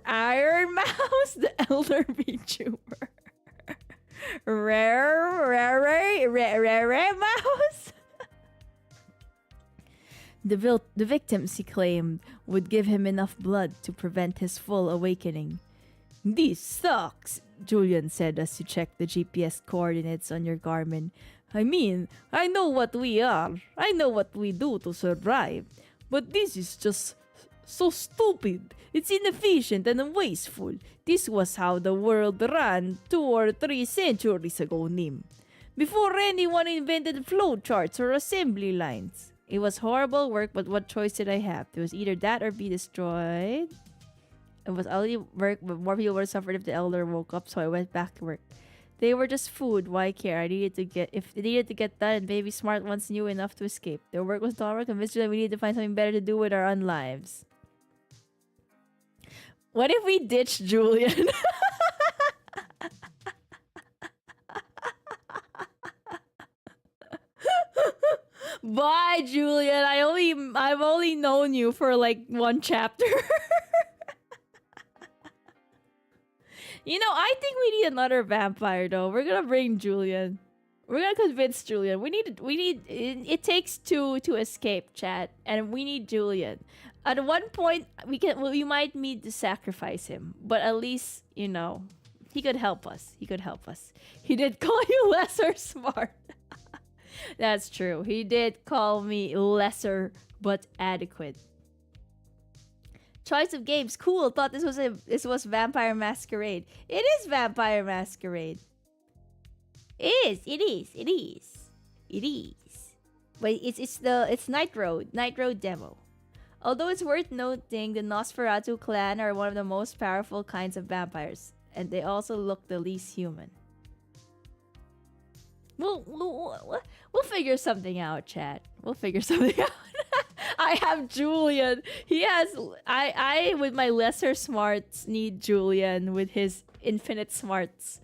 Iron Mouse, the elder VTuber. Rare mouse. The victims, he claimed, would give him enough blood to prevent his full awakening. This sucks, Julian said as you checked the GPS coordinates on your Garmin. I mean, I know what we are. I know what we do to survive. But this is just so stupid. It's inefficient and wasteful. This was how the world ran 2 or 3 centuries ago, Nym. Before anyone invented flowcharts or assembly lines. It was horrible work, but what choice did I have? It was either that or be destroyed. It was only work, but more people would have suffered if the elder woke up, so I went back to work. They were just food. Why care? If it needed to get done, and maybe smart ones knew enough to escape. Their work was done. Convinced that we needed to find something better to do with our own lives. What if we ditch Julian? Bye, Julian. I've only known you for like 1 chapter. You know, I think we need another vampire though. We're gonna bring Julian. We're gonna convince Julian. It takes 2 to escape, chat, and we need Julian. At one point, we might need to sacrifice him, but at least, you know, he could help us. He did call you lesser smart. That's true. He did call me lesser but adequate. Choice of games, cool. Thought this was Vampire Masquerade. It is Vampire Masquerade. It is. But it's Night Road demo. Although it's worth noting, the Nosferatu clan are one of the most powerful kinds of vampires, and they also look the least human. We'll figure something out, chat. We'll figure something out. I have Julian. He has... I, with my lesser smarts, need Julian with his infinite smarts.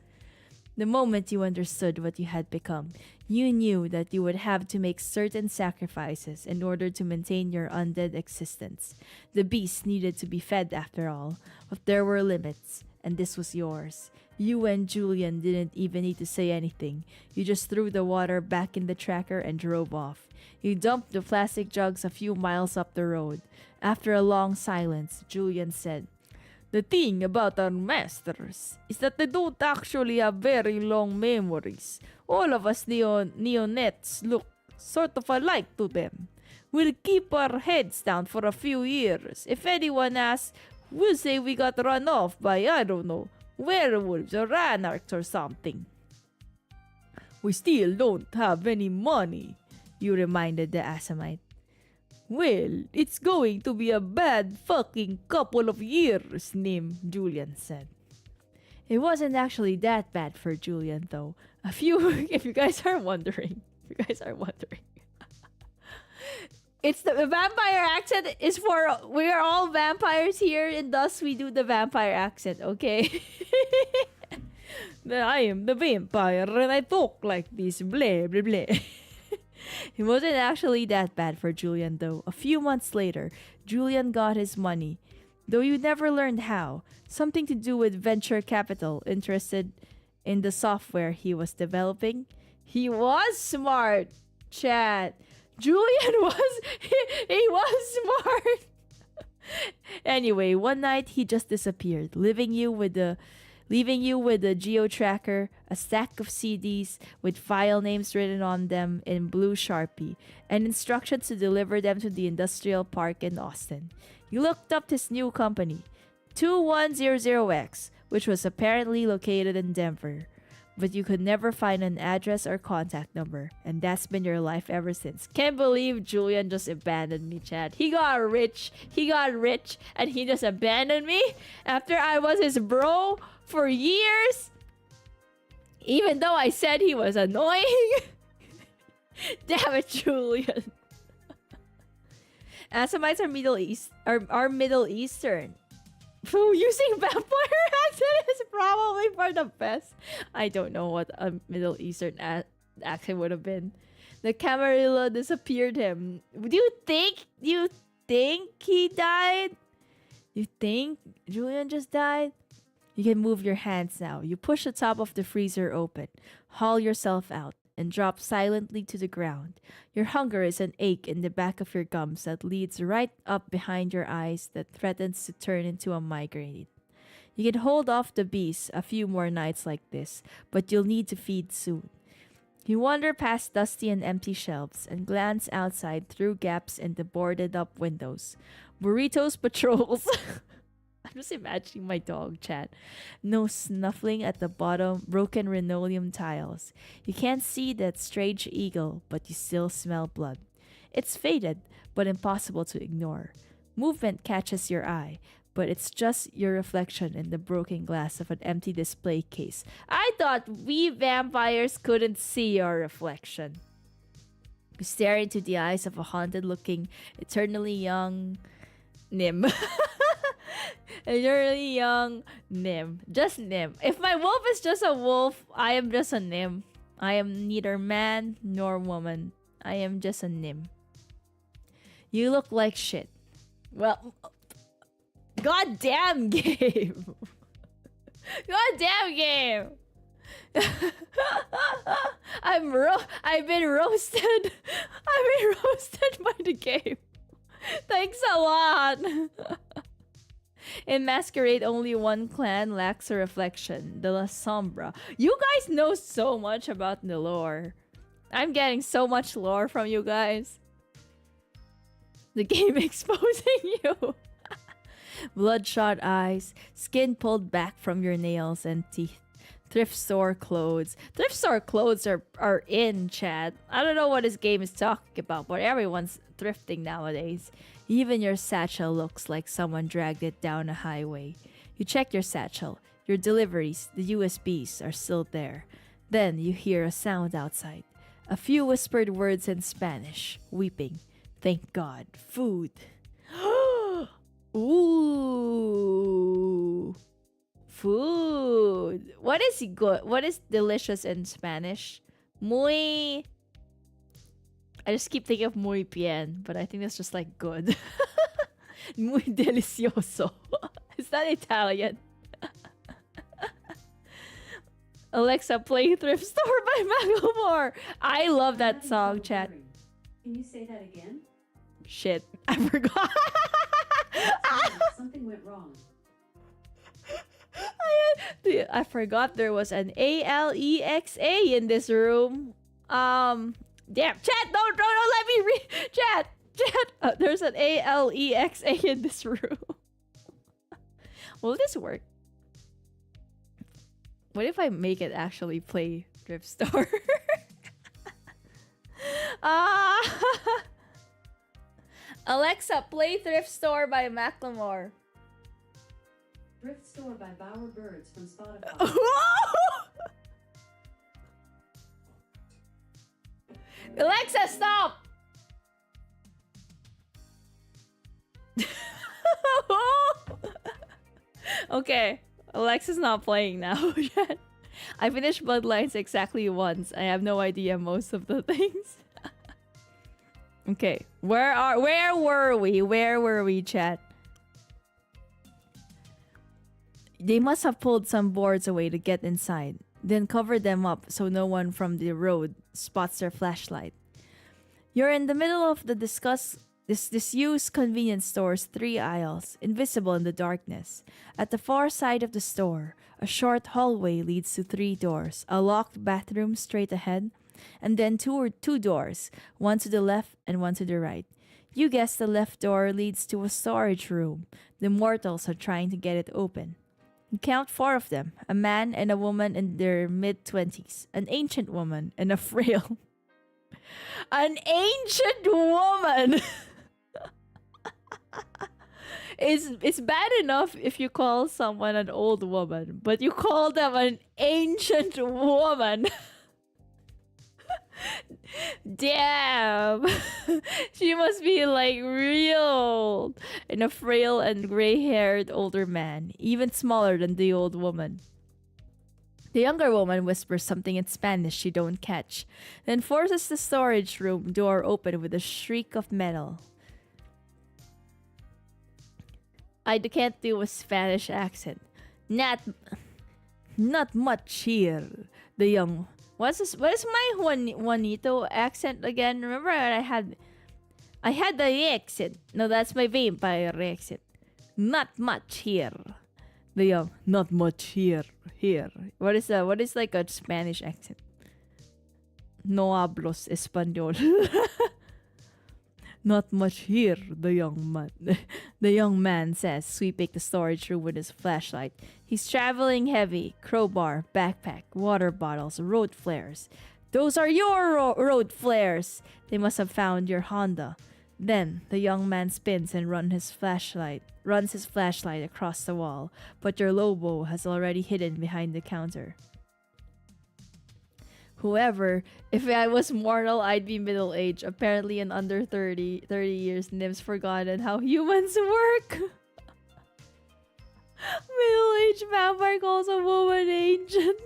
The moment you understood what you had become, you knew that you would have to make certain sacrifices in order to maintain your undead existence. The beast needed to be fed after all, but there were limits, and this was yours. You and Julian didn't even need to say anything. You just threw the water back in the tracker and drove off. You dumped the plastic jugs a few miles up the road. After a long silence, Julian said, "The thing about our masters is that they don't actually have very long memories. All of us neonates look sort of alike to them. We'll keep our heads down for a few years. If anyone asks, we'll say we got run off by, I don't know, Werewolves or anarchs or something. We still don't have any money, you reminded the Assamite. Well, it's going to be a bad fucking couple of years, Nym, Julian said. It wasn't actually that bad for Julian, though. If you guys are wondering. It's the vampire accent is for, we're all vampires here, and thus we do the vampire accent, okay? I am the vampire and I talk like this, blah, blah, blah. It wasn't actually that bad for Julian, though. A few months later, Julian got his money, though you never learned how. Something to do with venture capital, interested in the software he was developing. He was smart, chat. Julian was, he was smart. Anyway, one night he just disappeared, leaving you with a geo-tracker, a stack of CDs with file names written on them in blue Sharpie, and instructions to deliver them to the industrial park in Austin. You looked up his new company, 2100X, which was apparently located in Denver. But you could never find an address or contact number, and that's been your life ever since. Can't believe Julian just abandoned me, Chad. He got rich, and he just abandoned me after I was his bro for years, even though I said he was annoying. Damn it, Julian. Assamites are Middle Eastern. Using vampire accent is probably for the best. I don't know what a Middle Eastern accent would have been. The Camarilla disappeared him. Do you think he died? You think Julian just died? You can move your hands now. You push the top of the freezer open, haul yourself out, and drop silently to the ground. Your hunger is an ache in the back of your gums that leads right up behind your eyes that threatens to turn into a migraine. You can hold off the beast a few more nights like this, but you'll need to feed soon. You wander past dusty and empty shelves and glance outside through gaps in the boarded up windows. Burritos patrols. I'm just imagining my dog, chat. No snuffling at the bottom, broken linoleum tiles. You can't see that strange eagle, but you still smell blood. It's faded, but impossible to ignore. Movement catches your eye, but it's just your reflection in the broken glass of an empty display case. I thought we vampires couldn't see our reflection. You stare into the eyes of a haunted-looking, eternally young Nym. Eternally young Nym. Just Nym. If my wolf is just a wolf, I am just a Nym. I am neither man nor woman. I am just a Nym. You look like shit. Well, goddamn game. Goddamn game. I've been roasted. I've been roasted by the game. Thanks a lot. In Masquerade, only one clan lacks a reflection, the La Sombra. You guys know so much about the lore. I'm getting so much lore from you guys. The game exposing you. Bloodshot eyes, skin pulled back from your nails and teeth. Thrift store clothes. Thrift store clothes are in, chat. I don't know what this game is talking about, but everyone's thrifting nowadays. Even your satchel looks like someone dragged it down a highway. You check your satchel. Your deliveries, the USBs, are still there. Then you hear a sound outside. A few whispered words in Spanish. Weeping. Thank God. Food. Ooh. Food. What is good? What is delicious in Spanish? Muy... I just keep thinking of muy bien, but I think that's just like good. Muy delicioso. Is that Italian? Alexa, play Thrift Store by Macklemore. I love that song, chat. Can you say that again? Shit, I forgot. Something went wrong. I forgot there was an Alexa in this room. Damn, chat, don't let me read. Chat, there's an Alexa in this room. Will this work? What if I make it actually play Thrift Store? Ah! Alexa, play Thrift Store by Macklemore. Thrift Store by Bowerbirds from Spotify. Alexa, stop! Okay, Alexa's not playing now yet. I finished Bloodlines exactly once. I have no idea most of the things. Okay, where were we? Where were we, chat? They must have pulled some boards away to get inside, then covered them up so no one from the road spots their flashlight. You're in the middle of the disused convenience store's 3 aisles, invisible in the darkness. At the far side of the store, a short hallway leads to 3 doors, a locked bathroom straight ahead, and then two doors, one to the left and one to the right. You guess the left door leads to a storage room. The mortals are trying to get it open. You count 4 of them, a man and a woman in their mid-20s, an ancient woman, and a frail... An ancient woman! It's bad enough if you call someone an old woman, but you call them an ancient woman. Damn. She must be like real old. And a frail and gray-haired older man, even smaller than the old woman. The younger woman whispers something in Spanish she don't catch, then forces the storage room door open with a shriek of metal. I can't do a Spanish accent. Not much here. The young... What is my Juanito accent again? Remember I had the accent. No, that's my vampire accent. Not much here. The young... Not much here. What is like a Spanish accent? No hablos español. Not much here, the young man says, sweeping the storage room with his flashlight. He's traveling heavy. Crowbar, backpack, water bottles, road flares. Those are your road flares! They must have found your Honda. Then, the young man spins and runs his flashlight across the wall, but your Lobo has already hidden behind the counter. Whoever, if I was mortal, I'd be middle-aged. Apparently in under 30 years, Nym's forgotten how humans work. Middle-aged vampire calls a woman ancient.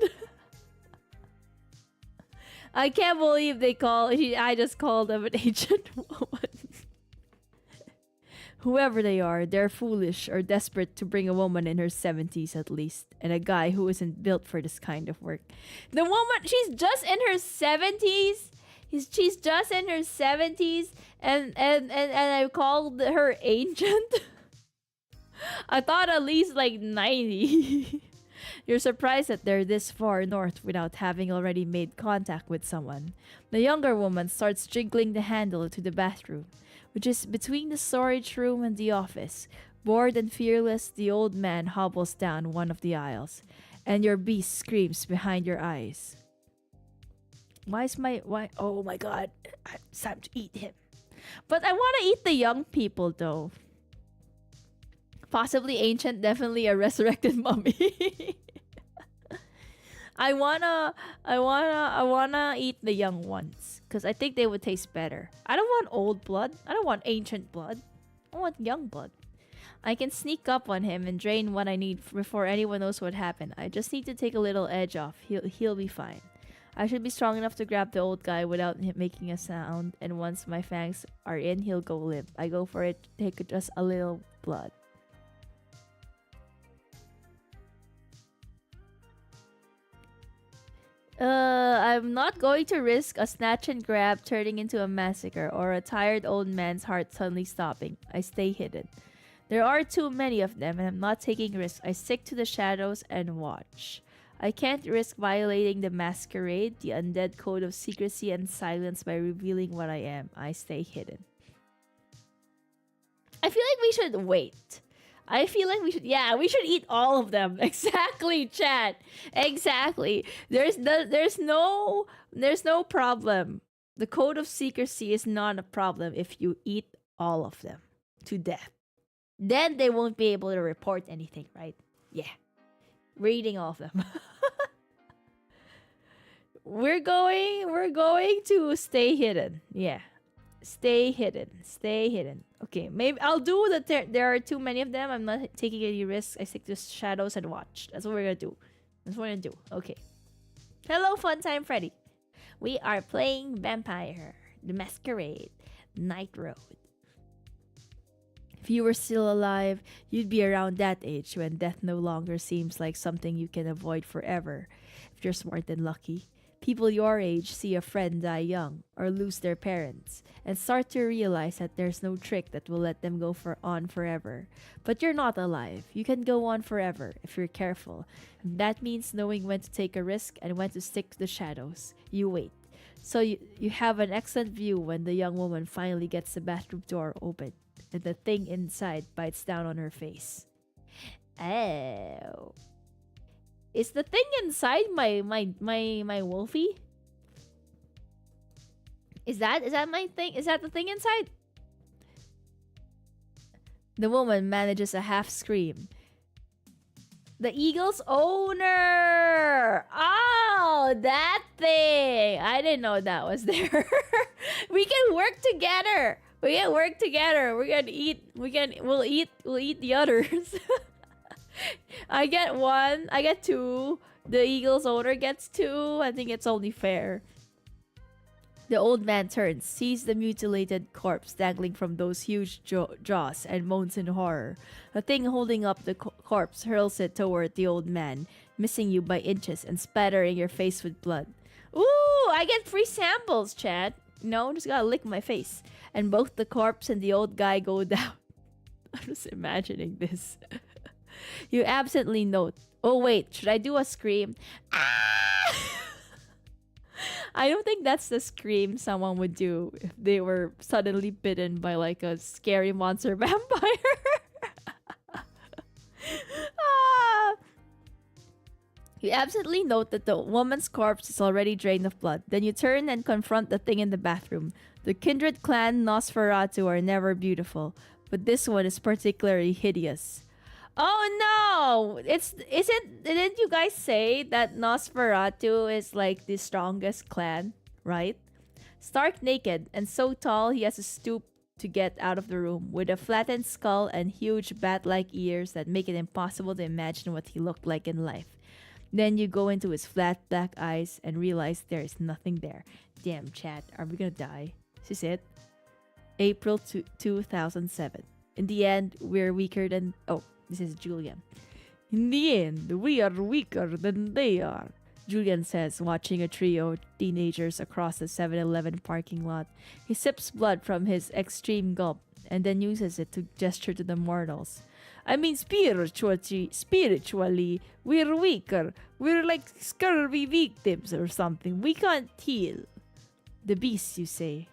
I can't believe I just called them an ancient woman. Whoever they are, they're foolish or desperate to bring a woman in her 70s at least, and a guy who isn't built for this kind of work. The woman, she's just in her 70s. She's just in her 70s, and I called her ancient. I thought at least like 90. You're surprised that they're this far north without having already made contact with someone. The younger woman starts jiggling the handle to the bathroom, which is between the storage room and the office. Bored and fearless, the old man hobbles down one of the aisles, and your beast screams behind your eyes. Oh my god, it's time to eat him. But I want to eat the young people though. Possibly ancient, definitely a resurrected mummy. I wanna eat the young ones, because I think they would taste better. I don't want old blood. I don't want ancient blood. I want young blood. I can sneak up on him and drain what I need before anyone knows what happened. I just need to take a little edge off. He'll be fine. I should be strong enough to grab the old guy without him making a sound, and once my fangs are in, he'll go limp. I go for it, take just a little blood. I'm not going to risk a snatch and grab turning into a massacre or a tired old man's heart suddenly stopping. I stay hidden. There are too many of them and I'm not taking risks. I stick to the shadows and watch. I can't risk violating the masquerade, the undead code of secrecy and silence by revealing what I am. I stay hidden. I feel like we should wait. I feel like we should eat all of them. Exactly, chat. Exactly. There's no problem. The code of secrecy is not a problem if you eat all of them to death. Then they won't be able to report anything, right? Yeah. We're eating all of them. we're going to stay hidden. Yeah. Stay hidden. Stay hidden. Okay, maybe I'll do that. There are too many of them. I'm not taking any risks. I stick to shadows and watch. That's what we're gonna do. That's what we're gonna do. Okay. Hello, Fun Time Freddy. We are playing Vampire, the Masquerade, Night Road. If you were still alive, you'd be around that age when death no longer seems like something you can avoid forever. If you're smart and lucky, people your age see a friend die young or lose their parents and start to realize that there's no trick that will let them go on forever. But you're not alive. You can go on forever if you're careful. That means knowing when to take a risk and when to stick to the shadows. You wait. So you have an excellent view when the young woman finally gets the bathroom door open and the thing inside bites down on her face. Oh. Is the thing inside my wolfie? Is that my thing? Is that the thing inside? The woman manages a half scream. The eagle's owner! Oh, that thing! I didn't know that was there. We can work together. We can work together. We're gonna eat. We'll eat the others. I get one. I get two. The eagle's owner gets two. I think it's only fair. The old man turns, sees the mutilated corpse dangling from those huge jaws, and moans in horror. The thing holding up the corpse hurls it toward the old man, missing you by inches and spattering your face with blood. Ooh, I get free samples, chat. No, just gotta lick my face. And both the corpse and the old guy go down. I'm just imagining this. You absently note. Oh wait, should I do a scream? Ah! I don't think that's the scream someone would do if they were suddenly bitten by like a scary monster vampire. Ah! You absently note that the woman's corpse is already drained of blood. Then you turn and confront the thing in the bathroom. The kindred clan Nosferatu are never beautiful, but this one is particularly hideous. Oh no! Didn't you guys say that Nosferatu is like the strongest clan, right? Stark naked and so tall he has to stoop to get out of the room, with a flattened skull and huge bat-like ears that make it impossible to imagine what he looked like in life. Then you go into his flat black eyes and realize there is nothing there. Damn, chat, are we gonna die? This is it. April 2007. In the end, we're weaker than... Oh, this is Julian. In the end, we are weaker than they are, Julian says, watching a trio of teenagers across the 7-Eleven parking lot. He sips blood from his extreme gulp and then uses it to gesture to the mortals. I mean, spiritually, we're weaker. We're like scurvy victims or something. We can't heal. The beast, you say.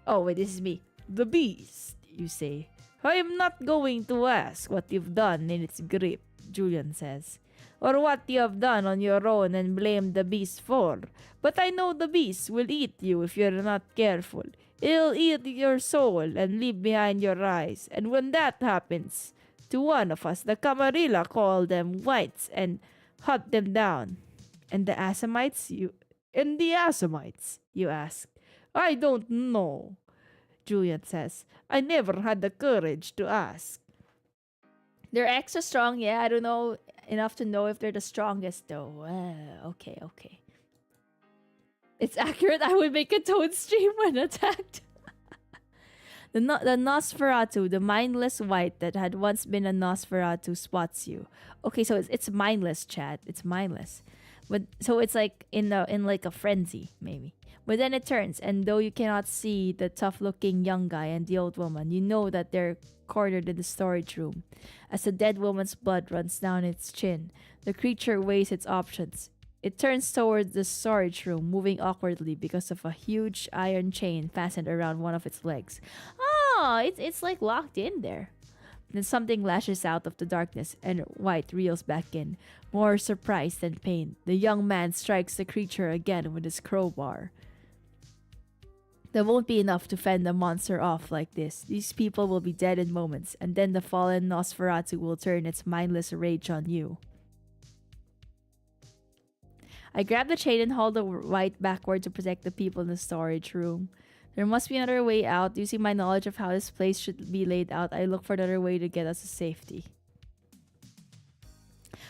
Oh, wait, this is me. The beast, you say. I am not going to ask what you've done in its grip, Julian says, or what you have done on your own and blame the beast for. But I know the beast will eat you if you're not careful. It'll eat your soul and leave behind your eyes. And when that happens to one of us, the Camarilla call them whites and hunt them down. And the Assamites, you ask. I don't know, Julian says. I never had the courage to ask. They're extra strong, yeah. I don't know enough to know if they're the strongest, though. Okay. It's accurate. I would make a toad stream when attacked. The Nosferatu, the mindless white that had once been a Nosferatu, spots you. Okay, so it's mindless, chat. It's mindless. But so it's like in like a frenzy, maybe. But then it turns, and though you cannot see the tough-looking young guy and the old woman, you know that they're cornered in the storage room. As the dead woman's blood runs down its chin, the creature weighs its options. It turns towards the storage room, moving awkwardly because of a huge iron chain fastened around one of its legs. Oh, it's like locked in there. Then something lashes out of the darkness, and White reels back in, more surprised than pain. The young man strikes the creature again with his crowbar. There won't be enough to fend the monster off like this. These people will be dead in moments, and then the fallen Nosferatu will turn its mindless rage on you. I grab the chain and haul the White backward to protect the people in the storage room. There must be another way out. Using my knowledge of how this place should be laid out, I look for another way to get us to safety.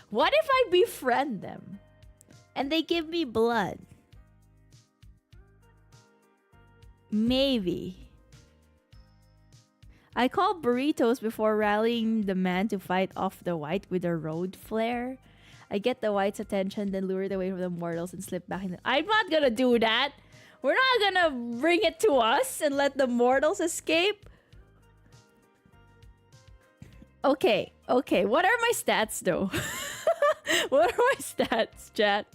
What if I befriend them? And they give me blood? Maybe. I call burritos before rallying the man to fight off the White with a road flare. I get the White's attention, then lure it away from the mortals and slip back in. I'm not gonna do that! We're not gonna bring it to us and let the mortals escape. Okay. What are my stats, though? What are my stats, chat?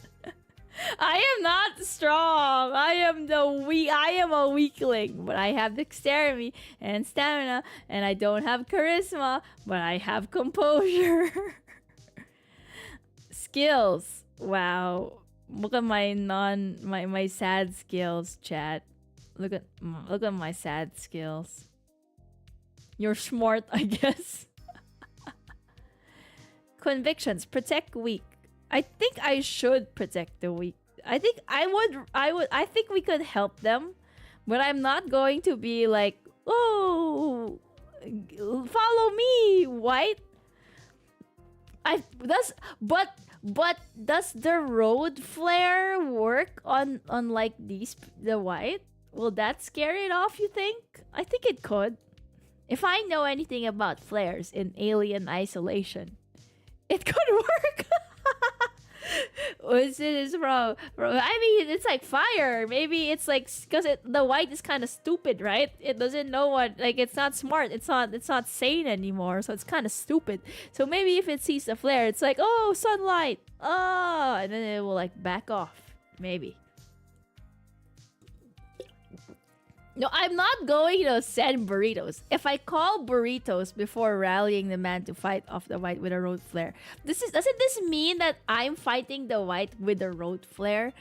I am not strong. I am a weakling, but I have dexterity and stamina, and I don't have charisma, but I have composure. Skills. Wow. Look at my sad skills, chat. Look at my sad skills. You're smart, I guess. Convictions. Protect weak. I think I should protect the weak. I think I think we could help them, but I'm not going to be like, oh, follow me, White. But does the road flare work on like the White? Will that scare it off, you think? I think it could. If I know anything about flares in Alien Isolation, it could work. Is wrong. I mean, it's like fire. Maybe it's like because the White is kind of stupid, right? It doesn't know what, like, it's not smart. It's not sane anymore. So it's kind of stupid. So maybe if it sees the flare, it's like, oh, sunlight. Oh, and then it will like back off. Maybe. No, I'm not going to send burritos. If I call burritos before rallying the man to fight off the White with a road flare, doesn't this mean that I'm fighting the White with a road flare,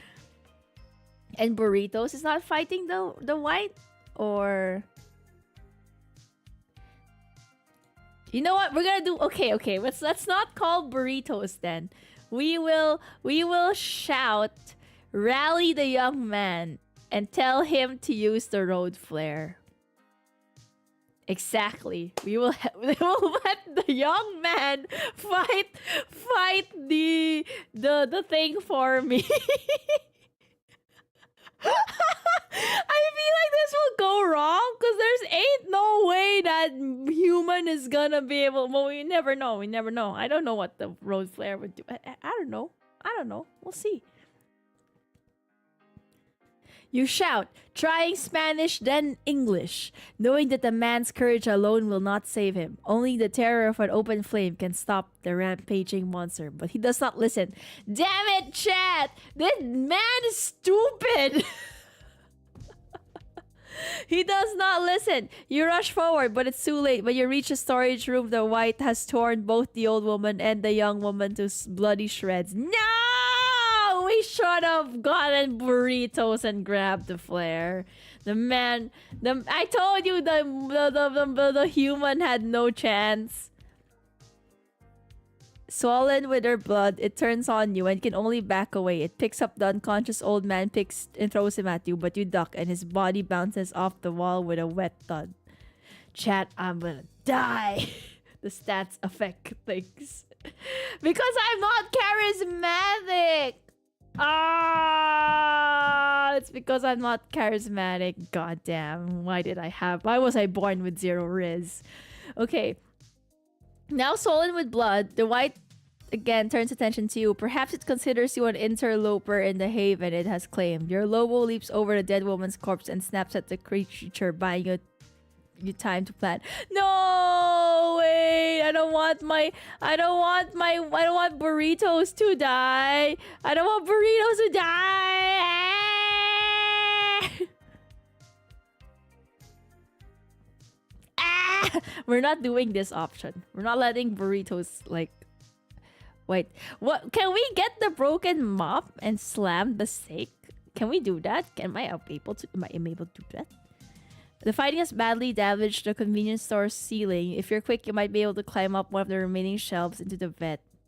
and burritos is not fighting the White? Or you know what we're gonna do? Okay. Let's not call burritos then. We will shout, rally the young man, and tell him to use the road flare. Exactly. We will let the young man fight the thing for me. I feel like this will go wrong because there's ain't no way that human is gonna be able. Well, we never know. I don't know what the road flare would do. I don't know. We'll see. You shout, trying Spanish, then English, knowing that the man's courage alone will not save him. Only the terror of an open flame can stop the rampaging monster. But he does not listen. Damn it, chat! This man is stupid! He does not listen. You rush forward, but it's too late. When you reach the storage room, the White has torn both the old woman and the young woman to bloody shreds. No! We should have gotten burritos and grabbed the flare. I told you the human had no chance. Swollen with her blood, it turns on you and can only back away. It picks up the unconscious old man, picks and throws him at you, but you duck and his body bounces off the wall with a wet thud. Chat, I'm gonna die. The stats affect things. Because I'm not charismatic. It's because I'm not charismatic. Goddamn. Why was I born with 0 riz? Okay. Now swollen with blood, the White again turns attention to you. Perhaps it considers you an interloper in the haven it has claimed. Your Lobo leaps over the dead woman's corpse and snaps at the creature, buying you time to plan. No, wait, I don't want burritos to die. I don't want burritos to die. We're not doing this option. We're not letting burritos like. Wait, what? Can we get the broken mop and slam the steak? Can we do that? Am I able to? Am I able to do that? The fighting has badly damaged the convenience store's ceiling. If you're quick, you might be able to climb up one of the remaining shelves into the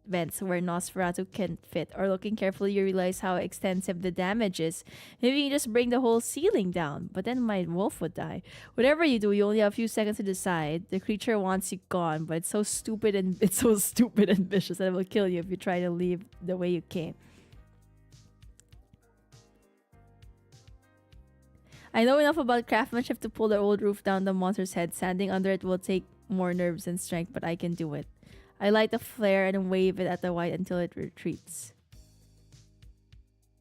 vents where Nosferatu can fit. Or looking carefully, you realize how extensive the damage is. Maybe you just bring the whole ceiling down, but then my wolf would die. Whatever you do, you only have a few seconds to decide. The creature wants you gone, but it's so stupid and vicious that it will kill you if you try to leave the way you came. I know enough about craftsmanship to pull the old roof down the monster's head. Standing under it will take more nerves and strength, but I can do it. I light the flare and wave it at the white until it retreats.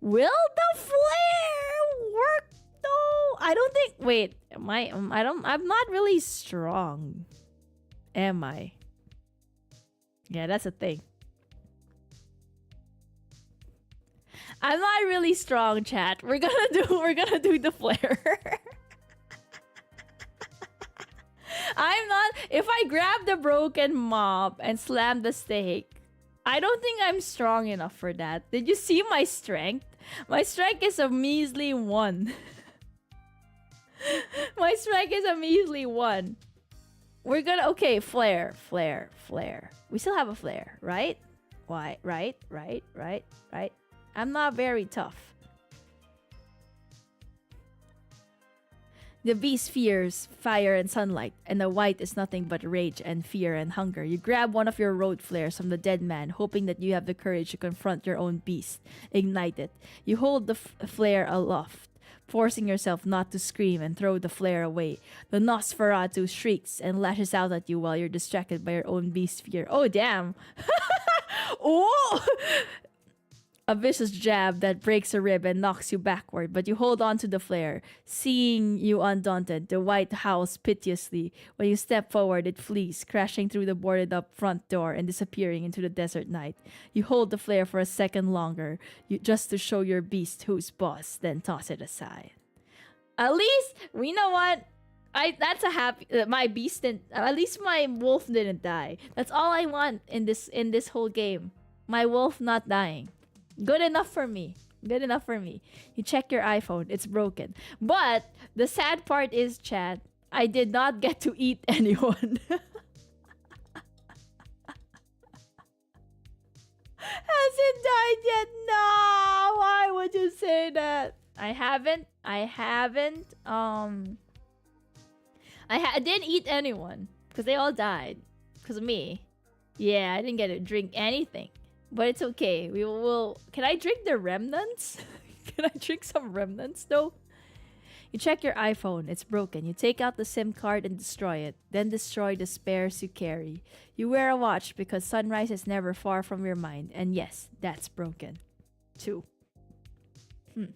Will the flare work though? I don't think. Wait, I'm not really strong. Am I? Yeah, that's a thing. I'm not really strong, chat. We're gonna do the flare. I'm not. If I grab the broken mop and slam the steak, I don't think I'm strong enough for that. Did you see my strength? My strength is a measly 1. My strength is a measly 1. We're gonna. Okay, flare. We still have a flare, right? Why? Right. I'm not very tough. The beast fears fire and sunlight, and the white is nothing but rage and fear and hunger. You grab one of your road flares from the dead man, hoping that you have the courage to confront your own beast. Ignite it. You hold the flare aloft, forcing yourself not to scream and throw the flare away. The Nosferatu shrieks and lashes out at you while you're distracted by your own beast fear. Oh, damn. Oh! A vicious jab that breaks a rib and knocks you backward, but you hold on to the flare. Seeing you undaunted, the white howls piteously. When you step forward, it flees, crashing through the boarded up front door and disappearing into the desert night. You hold the flare for a second longer, just to show your beast who's boss, then toss it aside. At least, you know what? That's a happy. My beast didn't. At least my wolf didn't die. That's all I want in this whole game. My wolf not dying. Good enough for me. You check your iPhone. It's broken. But the sad part is, chat, I did not get to eat anyone. Hasn't died yet. No. Why would you say that? I didn't eat anyone because they all died because of me. Yeah, I didn't get to drink anything. But it's okay. We will. Can I drink the remnants? Can I drink some remnants though? You check your iPhone. It's broken. You take out the SIM card and destroy it. Then destroy the spares you carry. You wear a watch because sunrise is never far from your mind. And yes, that's broken. 2. And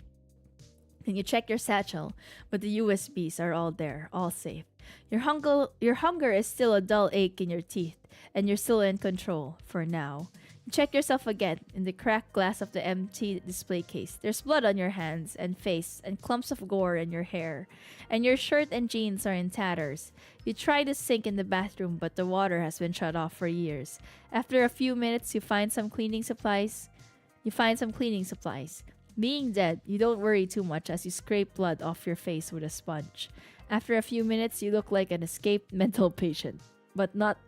you check your satchel, but the USBs are all there, all safe. Your hunger is still a dull ache in your teeth, and you're still in control for now. Check yourself again in the cracked glass of the empty display case. There's blood on your hands and face and clumps of gore in your hair. And your shirt and jeans are in tatters. You try to sink in the bathroom, but the water has been shut off for years. After a few minutes, you find some cleaning supplies. Being dead, you don't worry too much as you scrape blood off your face with a sponge. After a few minutes, you look like an escaped mental patient. But not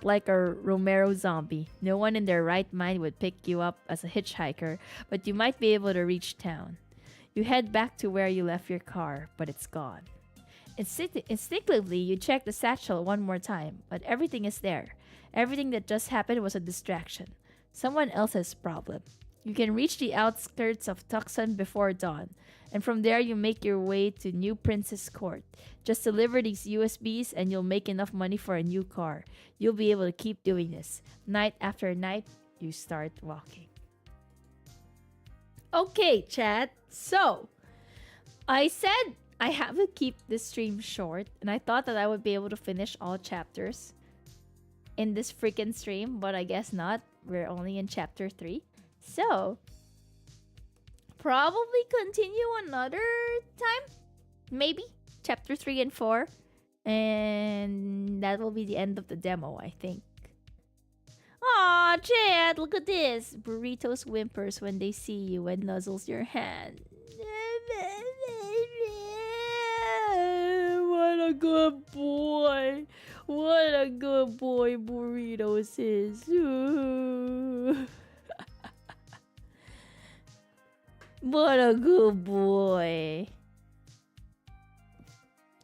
like a Romero zombie. No one in their right mind would pick you up as a hitchhiker, but you might be able to reach town. You head back to where you left your car, but it's gone. Instinctively, you check the satchel one more time, but everything is there. Everything that just happened was a distraction. Someone else's problem. You can reach the outskirts of Tucson before dawn, and from there you make your way to New Princess Court. Just deliver these USBs and you'll make enough money for a new car. You'll be able to keep doing this. Night after night, you start walking. Okay, chat. So, I said I have to keep this stream short, and I thought that I would be able to finish all chapters in this freaking stream, but I guess not. We're only in chapter 3. So, probably continue another time. Maybe. Chapter 3 and 4. And And that will be the end of the demo, I think. Aw, Chad, look at this. Burritos whimpers when they see you and nuzzles your hand. What a good boy. What a good boy Burritos is. What a good boy.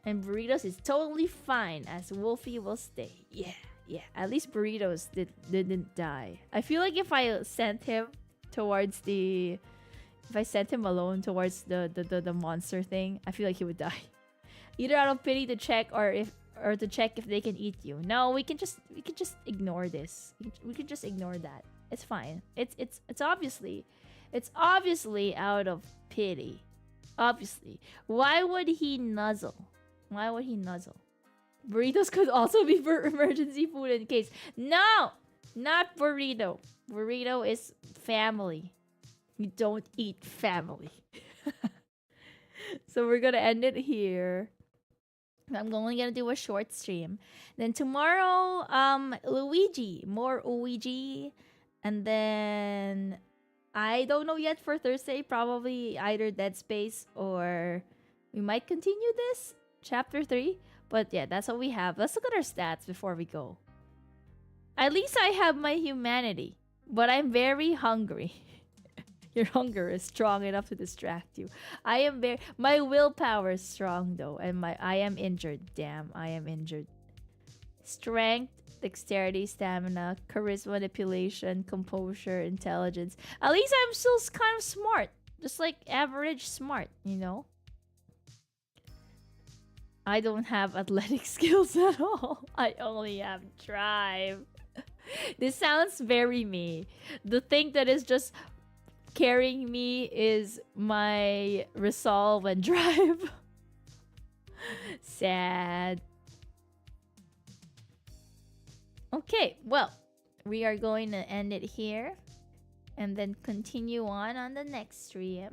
And Burritos is totally fine, as Wolfie will stay. Yeah. At least Burritos didn't die. I feel like if I sent him towards the... If I sent him alone towards the monster thing, I feel like he would die. Either out of pity to check or to check if they can eat you. No, we can just ignore this. We can just ignore that. It's fine. It's obviously out of pity. Obviously. Why would he nuzzle? Why would he nuzzle? Burritos could also be for emergency food in case. No! Not burrito. Burrito is family. You don't eat family. So we're gonna end it here. I'm only gonna do a short stream. Then tomorrow, Luigi. More Luigi. And then I don't know yet for Thursday. Probably either Dead Space or we might continue this. Chapter 3. But yeah, that's what we have. Let's look at our stats before we go. At least I have my humanity. But I'm very hungry. Your hunger is strong enough to distract you. My willpower is strong though. And I am injured. Damn, I am injured. Strength, dexterity, stamina, charisma, manipulation, composure, intelligence. At least I'm still kind of smart. Just like average smart, you know? I don't have athletic skills at all. I only have drive. This sounds very me. The thing that is just carrying me is my resolve and drive. Sad. Okay, well, we are going to end it here and then continue on the next stream.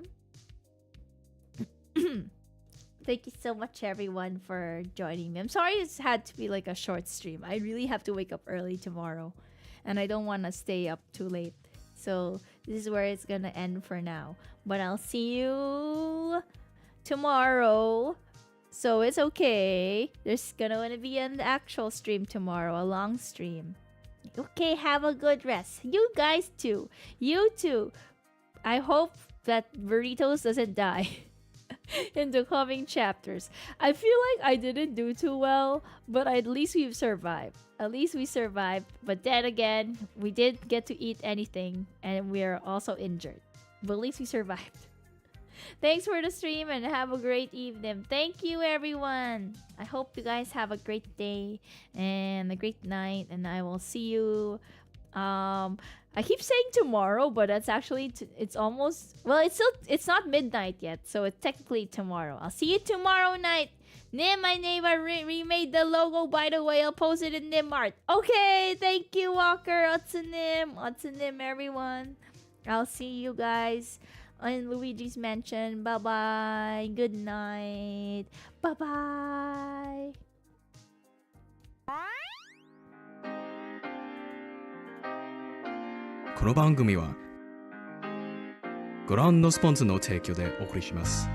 Thank you so much, everyone, for joining me. I'm sorry it's had to be like a short stream. I really have to wake up early tomorrow, and I don't want to stay up too late. So this is where it's gonna end for now. But I'll see you tomorrow. So it's okay. There's gonna be an actual stream tomorrow, a long stream. Okay, have a good rest. You guys too. You too. I hope that Burritos doesn't die. In the coming chapters. I feel like I didn't do too well, but at least we've survived. At least we survived. But then again, we didn't get to eat anything, and we're also injured. But at least we survived. Thanks for the stream and have a great evening. Thank you, everyone. I hope you guys have a great day and a great night, and I will see you. I keep saying tomorrow, but that's actually it's almost, well, it's not midnight yet, so it's technically tomorrow. I'll see you tomorrow night. Nym, my name, I remade the logo, by the way. I'll post it in Nym art. Okay, thank you, Walker. What's a Nym, everyone. I'll see you guys in Luigi's Mansion. Bye bye. Good night. Bye bye. この番組はグランドスポンスの提供でお送りします。